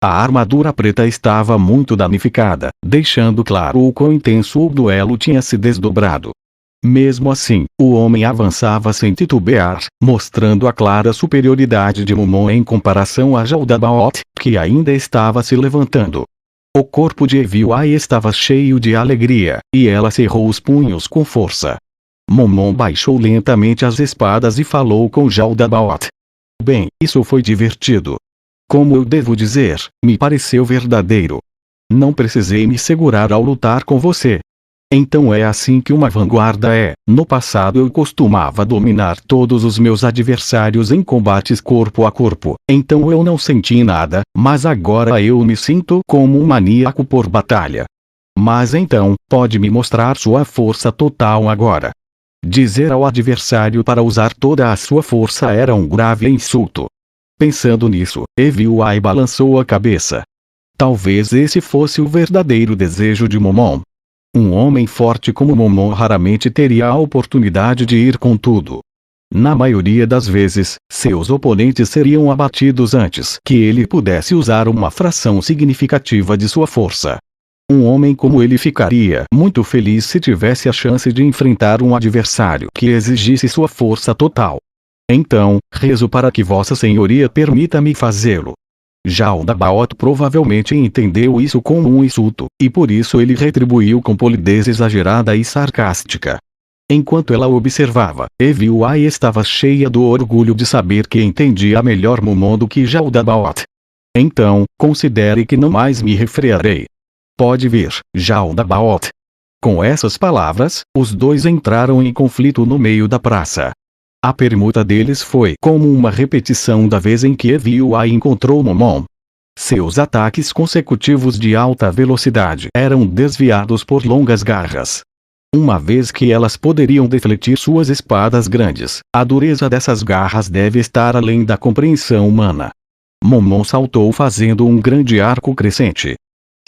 A armadura preta estava muito danificada, deixando claro o quão intenso o duelo tinha se desdobrado. Mesmo assim, o homem avançava sem titubear, mostrando a clara superioridade de Momon em comparação a Jaldabaoth, que ainda estava se levantando. O corpo de Eviu-a estava cheio de alegria, e ela cerrou os punhos com força. Momon baixou lentamente as espadas e falou com Jaldabaoth. Bem, isso foi divertido. Como eu devo dizer, me pareceu verdadeiro. Não precisei me segurar ao lutar com você. Então é assim que uma vanguarda é. No passado eu costumava dominar todos os meus adversários em combates corpo a corpo, então eu não senti nada, mas agora eu me sinto como um maníaco por batalha. Mas então, pode me mostrar sua força total agora. Dizer ao adversário para usar toda a sua força era um grave insulto. Pensando nisso, Eviu-a balançou a cabeça. Talvez esse fosse o verdadeiro desejo de Momon. Um homem forte como Momon raramente teria a oportunidade de ir com tudo. Na maioria das vezes, seus oponentes seriam abatidos antes que ele pudesse usar uma fração significativa de sua força. Um homem como ele ficaria muito feliz se tivesse a chance de enfrentar um adversário que exigisse sua força total. Então, rezo para que Vossa Senhoria permita-me fazê-lo. Jaldabaoth provavelmente entendeu isso como um insulto, e por isso ele retribuiu com polidez exagerada e sarcástica. Enquanto ela observava, Eviu-a estava cheia do orgulho de saber que entendia melhor Momon do que Jaldabaoth. Então, considere que não mais me refrearei. Pode vir, Jaldabaoth. Com essas palavras, os dois entraram em conflito no meio da praça. A permuta deles foi como uma repetição da vez em que Eviu-a encontrou Momon. Seus ataques consecutivos de alta velocidade eram desviados por longas garras. Uma vez que elas poderiam defletir suas espadas grandes, a dureza dessas garras deve estar além da compreensão humana. Momon saltou fazendo um grande arco crescente.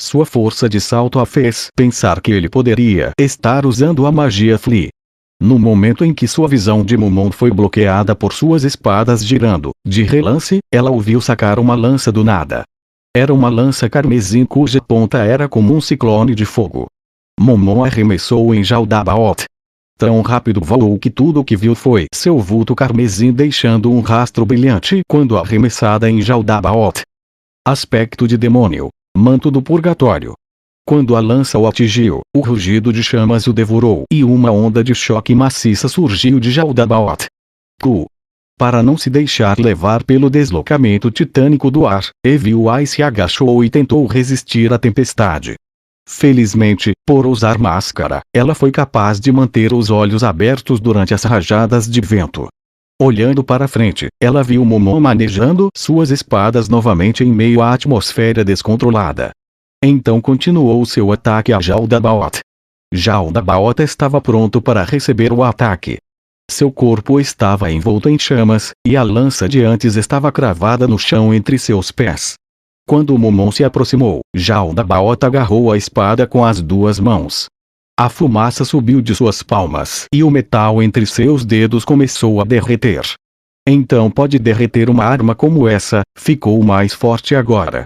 Sua força de salto a fez pensar que ele poderia estar usando a magia Fli. No momento em que sua visão de Momon foi bloqueada por suas espadas girando, de relance, ela o viu sacar uma lança do nada. Era uma lança carmesim cuja ponta era como um ciclone de fogo. Momon arremessou em Jaldabaoth. Tão rápido voou que tudo o que viu foi seu vulto carmesim deixando um rastro brilhante quando arremessada em Jaldabaoth. Aspecto de demônio. Manto do purgatório. Quando a lança o atingiu, o rugido de chamas o devorou e uma onda de choque maciça surgiu de Jaldabaoth. Para não se deixar levar pelo deslocamento titânico do ar, Eviu-a se agachou e tentou resistir à tempestade. Felizmente, por usar máscara, ela foi capaz de manter os olhos abertos durante as rajadas de vento. Olhando para frente, ela viu Momon manejando suas espadas novamente em meio à atmosfera descontrolada. Então continuou seu ataque a Jaldabaoth. Jaldabaoth estava pronto para receber o ataque. Seu corpo estava envolto em chamas, e a lança de antes estava cravada no chão entre seus pés. Quando Momon se aproximou, Jaldabaoth agarrou a espada com as duas mãos. A fumaça subiu de suas palmas e o metal entre seus dedos começou a derreter. Então pode derreter uma arma como essa, ficou mais forte agora.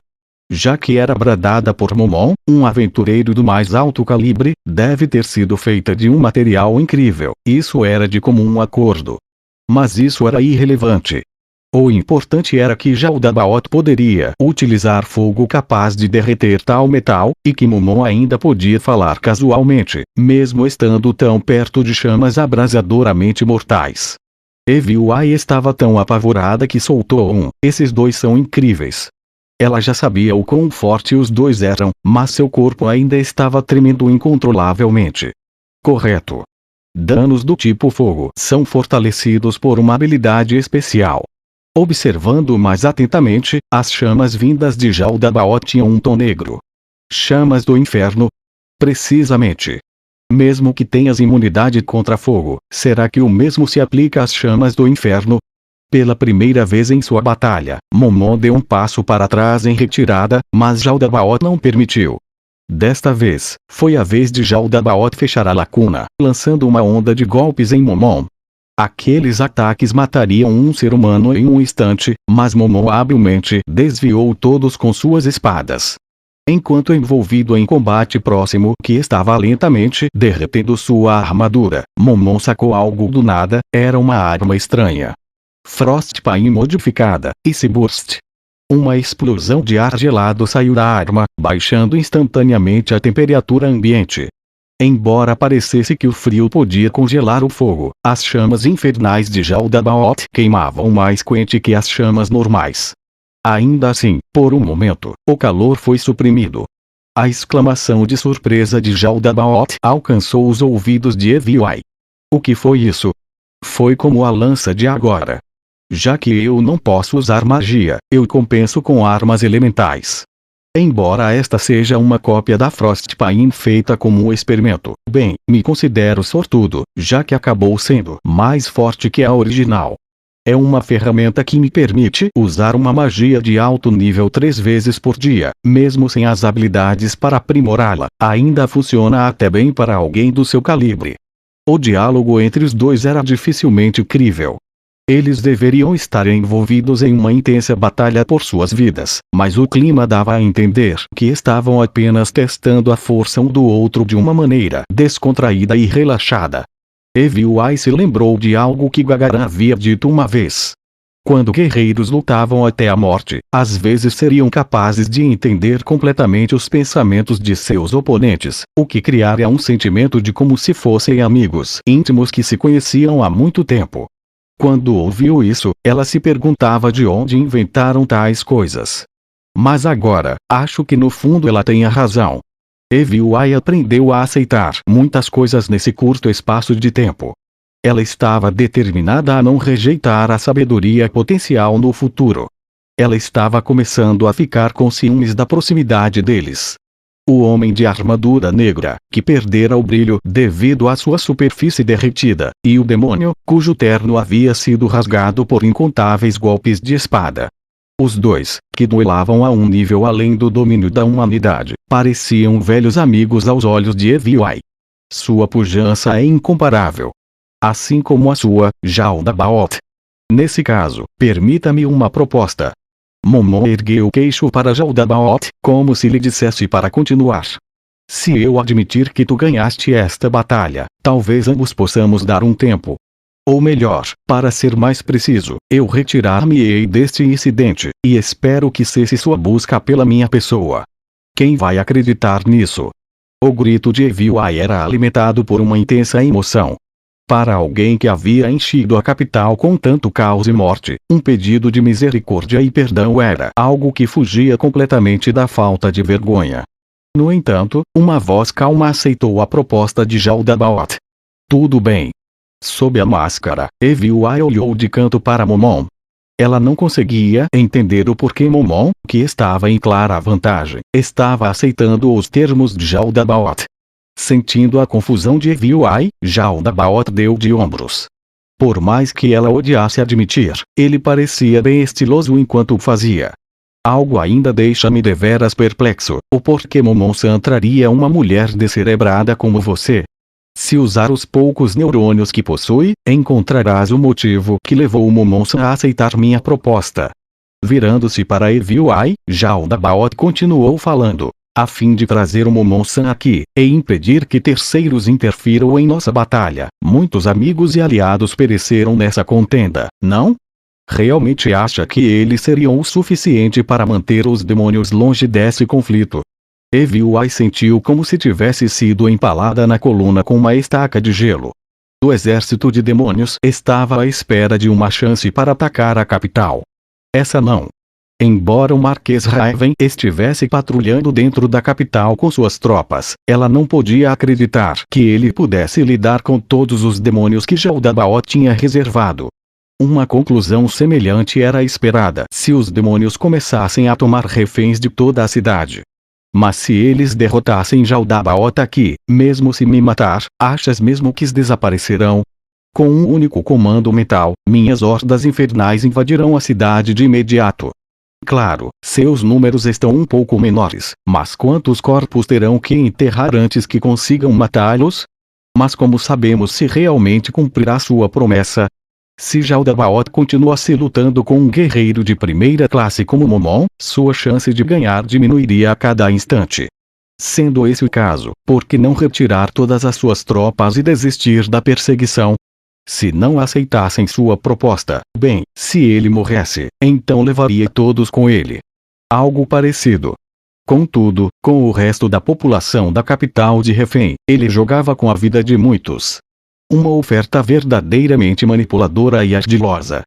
Já que era bradada por Momon, um aventureiro do mais alto calibre, deve ter sido feita de um material incrível, isso era de comum acordo. Mas isso era irrelevante. O importante era que Jaldabaoth poderia utilizar fogo capaz de derreter tal metal, e que Momon ainda podia falar casualmente, mesmo estando tão perto de chamas abrasadoramente mortais. Eviuai estava tão apavorada que soltou esses dois são incríveis. Ela já sabia o quão forte os dois eram, mas seu corpo ainda estava tremendo incontrolavelmente. Correto. Danos do tipo fogo são fortalecidos por uma habilidade especial. Observando mais atentamente, as chamas vindas de Jaldabaoth tinham um tom negro. Chamas do inferno? Precisamente. Mesmo que tenhas imunidade contra fogo, será que o mesmo se aplica às chamas do inferno? Pela primeira vez em sua batalha, Momon deu um passo para trás em retirada, mas Jaldabaoth não permitiu. Desta vez, foi a vez de Jaldabaoth fechar a lacuna, lançando uma onda de golpes em Momon. Aqueles ataques matariam um ser humano em um instante, mas Momon habilmente desviou todos com suas espadas. Enquanto envolvido em combate próximo que estava lentamente derretendo sua armadura, Momon sacou algo do nada, era uma arma estranha. Frostpain modificada, Ice Burst. Uma explosão de ar gelado saiu da arma, baixando instantaneamente a temperatura ambiente. Embora parecesse que o frio podia congelar o fogo, as chamas infernais de Jaldabaoth queimavam mais quente que as chamas normais. Ainda assim, por um momento, o calor foi suprimido. A exclamação de surpresa de Jaldabaoth alcançou os ouvidos de Eviuai. O que foi isso? Foi como a lança de agora. Já que eu não posso usar magia, eu compenso com armas elementais. Embora esta seja uma cópia da Frostpain feita como um experimento, bem, me considero sortudo, já que acabou sendo mais forte que a original. É uma ferramenta que me permite usar uma magia de alto nível 3 vezes por dia, mesmo sem as habilidades para aprimorá-la, ainda funciona até bem para alguém do seu calibre. O diálogo entre os dois era dificilmente crível. Eles deveriam estar envolvidos em uma intensa batalha por suas vidas, mas o clima dava a entender que estavam apenas testando a força um do outro de uma maneira descontraída e relaxada. Eviuai se lembrou de algo que Gagaran havia dito uma vez. Quando guerreiros lutavam até a morte, às vezes seriam capazes de entender completamente os pensamentos de seus oponentes, o que criaria um sentimento de como se fossem amigos íntimos que se conheciam há muito tempo. Quando ouviu isso, ela se perguntava de onde inventaram tais coisas. Mas agora, acho que no fundo ela tenha razão. Eviuai aprendeu a aceitar muitas coisas nesse curto espaço de tempo. Ela estava determinada a não rejeitar a sabedoria potencial no futuro. Ela estava começando a ficar com ciúmes da proximidade deles. O homem de armadura negra, que perdera o brilho devido à sua superfície derretida, e o demônio, cujo terno havia sido rasgado por incontáveis golpes de espada. Os dois, que duelavam a um nível além do domínio da humanidade, pareciam velhos amigos aos olhos de Eviuai. Sua pujança é incomparável. Assim como a sua, Jaldabaoth. Nesse caso, permita-me uma proposta. Momon ergueu o queixo para Jaldabaoth, como se lhe dissesse para continuar. Se eu admitir que tu ganhaste esta batalha, talvez ambos possamos dar um tempo. Ou melhor, para ser mais preciso, eu retirar-me-ei deste incidente, e espero que cesse sua busca pela minha pessoa. Quem vai acreditar nisso? O grito de Eviuai era alimentado por uma intensa emoção. Para alguém que havia enchido a capital com tanto caos e morte, um pedido de misericórdia e perdão era algo que fugia completamente da falta de vergonha. No entanto, uma voz calma aceitou a proposta de Jaldabaoth. Tudo bem. Sob a máscara, Eviuai olhou de canto para Momon. Ela não conseguia entender o porquê Momon, que estava em clara vantagem, estava aceitando os termos de Jaldabaoth. Sentindo a confusão de Eviuai, Jaldabaoth deu de ombros. Por mais que ela odiasse admitir, ele parecia bem estiloso enquanto o fazia. Algo ainda deixa-me deveras perplexo, o porquê Momon-san traria uma mulher descerebrada como você. Se usar os poucos neurônios que possui, encontrarás o motivo que levou Momon-san a aceitar minha proposta. Virando-se para Eviuai, Jaldabaoth continuou falando. A fim de trazer o Momon-san aqui, e impedir que terceiros interfiram em nossa batalha, muitos amigos e aliados pereceram nessa contenda, não? Realmente acha que eles seriam o suficiente para manter os demônios longe desse conflito? Eviuai sentiu como se tivesse sido empalada na coluna com uma estaca de gelo. O exército de demônios estava à espera de uma chance para atacar a capital. Essa não. Embora o Marquês Raven estivesse patrulhando dentro da capital com suas tropas, ela não podia acreditar que ele pudesse lidar com todos os demônios que Jaldabaoth tinha reservado. Uma conclusão semelhante era esperada se os demônios começassem a tomar reféns de toda a cidade. Mas se eles derrotassem Jaldabaoth aqui, mesmo se me matar, achas mesmo que desaparecerão? Com um único comando mental, minhas hordas infernais invadirão a cidade de imediato. Claro, seus números estão um pouco menores, mas quantos corpos terão que enterrar antes que consigam matá-los? Mas como sabemos se realmente cumprirá sua promessa? Se Jaldabaoth continuasse lutando com um guerreiro de primeira classe como Momon, sua chance de ganhar diminuiria a cada instante. Sendo esse o caso, por que não retirar todas as suas tropas e desistir da perseguição? Se não aceitassem sua proposta, bem, se ele morresse, então levaria todos com ele. Algo parecido. Contudo, com o resto da população da capital de refém, ele jogava com a vida de muitos. Uma oferta verdadeiramente manipuladora e ardilosa.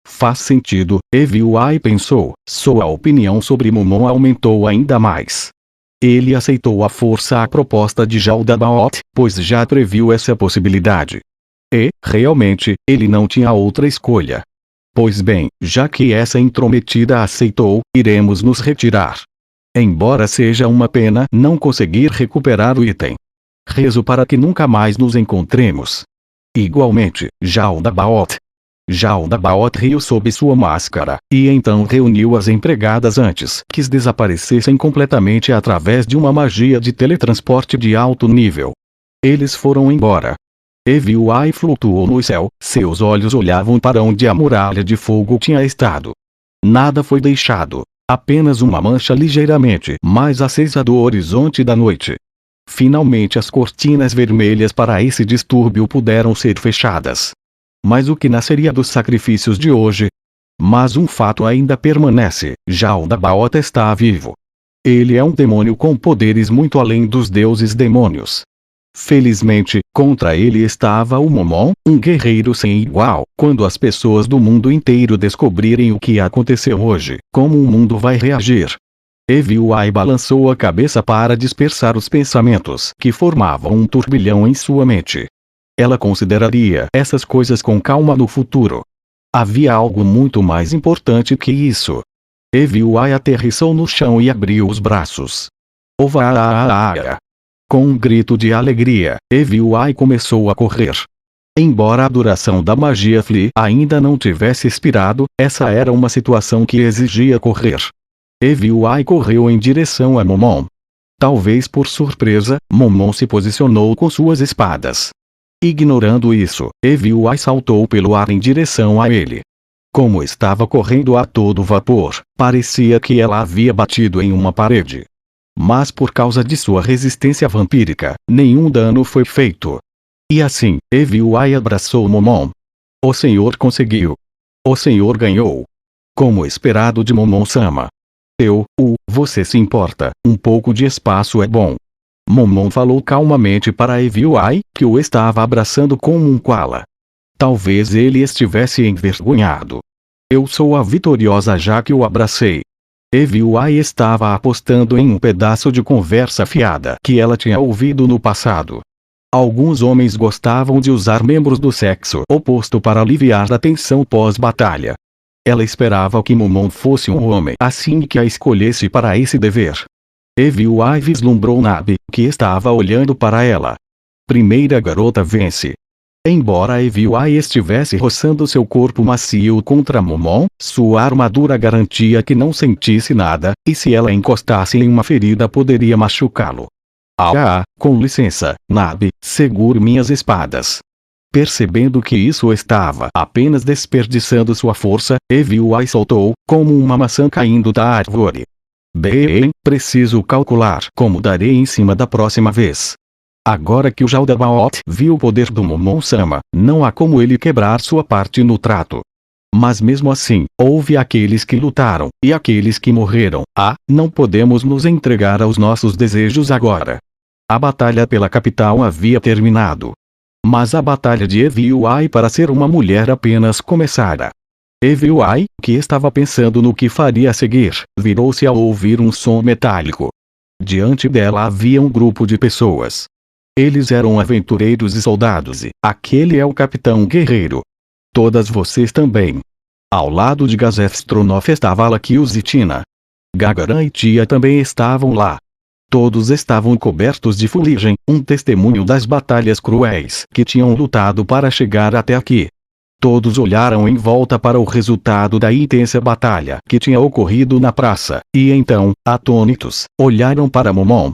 Faz sentido, Eviuai pensou, sua opinião sobre Momon aumentou ainda mais. Ele aceitou à força a proposta de Jaldabaoth, pois já previu essa possibilidade. E, realmente, ele não tinha outra escolha. Pois bem, já que essa intrometida aceitou, iremos nos retirar. Embora seja uma pena não conseguir recuperar o item. Rezo para que nunca mais nos encontremos. Igualmente, Jaldabaoth riu sob sua máscara, e então reuniu as empregadas antes que desaparecessem completamente através de uma magia de teletransporte de alto nível. Eles foram embora. Eviuai flutuou no céu, seus olhos olhavam para onde a muralha de fogo tinha estado. Nada foi deixado, apenas uma mancha ligeiramente mais acesa do horizonte da noite. Finalmente as cortinas vermelhas para esse distúrbio puderam ser fechadas. Mas o que nasceria dos sacrifícios de hoje? Mas um fato ainda permanece, Jaldabaoth está vivo. Ele é um demônio com poderes muito além dos deuses demônios. Felizmente, contra ele estava o Momon, um guerreiro sem igual. Quando as pessoas do mundo inteiro descobrirem o que aconteceu hoje, como o mundo vai reagir? Eviuai balançou a cabeça para dispersar os pensamentos que formavam um turbilhão em sua mente. Ela consideraria essas coisas com calma no futuro. Havia algo muito mais importante que isso. Eviuai aterrissou no chão e abriu os braços. Ovaaa! Com um grito de alegria, Eviuai começou a correr. Embora a duração da magia Fli ainda não tivesse expirado, essa era uma situação que exigia correr. Eviuai correu em direção a Momon. Talvez por surpresa, Momon se posicionou com suas espadas. Ignorando isso, Eviuai saltou pelo ar em direção a ele. Como estava correndo a todo vapor, parecia que ela havia batido em uma parede. Mas por causa de sua resistência vampírica, nenhum dano foi feito. E assim, Eviuai abraçou Momon. O senhor conseguiu. O senhor ganhou. Como esperado de Momon-sama. Você se importa, um pouco de espaço é bom. Momon falou calmamente para Eviuai, que o estava abraçando como um koala. Talvez ele estivesse envergonhado. Eu sou a vitoriosa já que o abracei. Eviuai estava apostando em um pedaço de conversa fiada que ela tinha ouvido no passado. Alguns homens gostavam de usar membros do sexo oposto para aliviar a tensão pós-batalha. Ela esperava que Momon fosse um homem assim que a escolhesse para esse dever. Eviuai vislumbrou Nabi, que estava olhando para ela. Primeira garota vence. Embora Eviuai estivesse roçando seu corpo macio contra Momon, sua armadura garantia que não sentisse nada, e se ela encostasse em uma ferida poderia machucá-lo. Com licença, Nabi, segure minhas espadas. Percebendo que isso estava apenas desperdiçando sua força, Eviuai soltou, como uma maçã caindo da árvore. Bem, preciso calcular como darei em cima da próxima vez. Agora que o Jaldabaoth viu o poder do Momon-sama, não há como ele quebrar sua parte no trato. Mas mesmo assim, houve aqueles que lutaram, e aqueles que morreram. Não podemos nos entregar aos nossos desejos agora. A batalha pela capital havia terminado. Mas a batalha de Eviuai para ser uma mulher apenas começara. Eviuai, que estava pensando no que faria a seguir, virou-se ao ouvir um som metálico. Diante dela havia um grupo de pessoas. Eles eram aventureiros e soldados e aquele é o capitão guerreiro. Todas vocês também. Ao lado de Gazef Stronoff estava Alakius e Tina. Gagaran e Tia também estavam lá. Todos estavam cobertos de fuligem, um testemunho das batalhas cruéis que tinham lutado para chegar até aqui. Todos olharam em volta para o resultado da intensa batalha que tinha ocorrido na praça, e então, atônitos, olharam para Momon.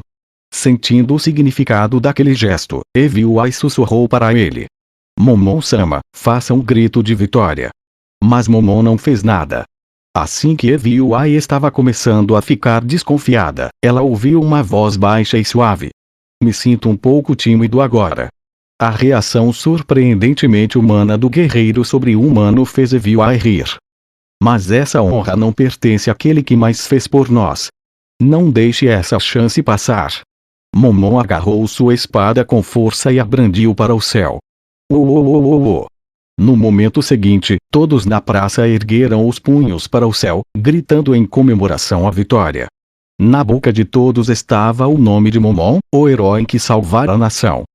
Sentindo o significado daquele gesto, Eviuai sussurrou para ele. Momon-sama, faça um grito de vitória. Mas Momon não fez nada. Assim que Eviuai estava começando a ficar desconfiada, ela ouviu uma voz baixa e suave. Me sinto um pouco tímido agora. A reação surpreendentemente humana do guerreiro sobre o humano fez Eviuai rir. Mas essa honra não pertence àquele que mais fez por nós. Não deixe essa chance passar. Momon agarrou sua espada com força e a brandiu para o céu. No momento seguinte, todos na praça ergueram os punhos para o céu, gritando em comemoração à vitória. Na boca de todos estava o nome de Momon, o herói que salvara a nação.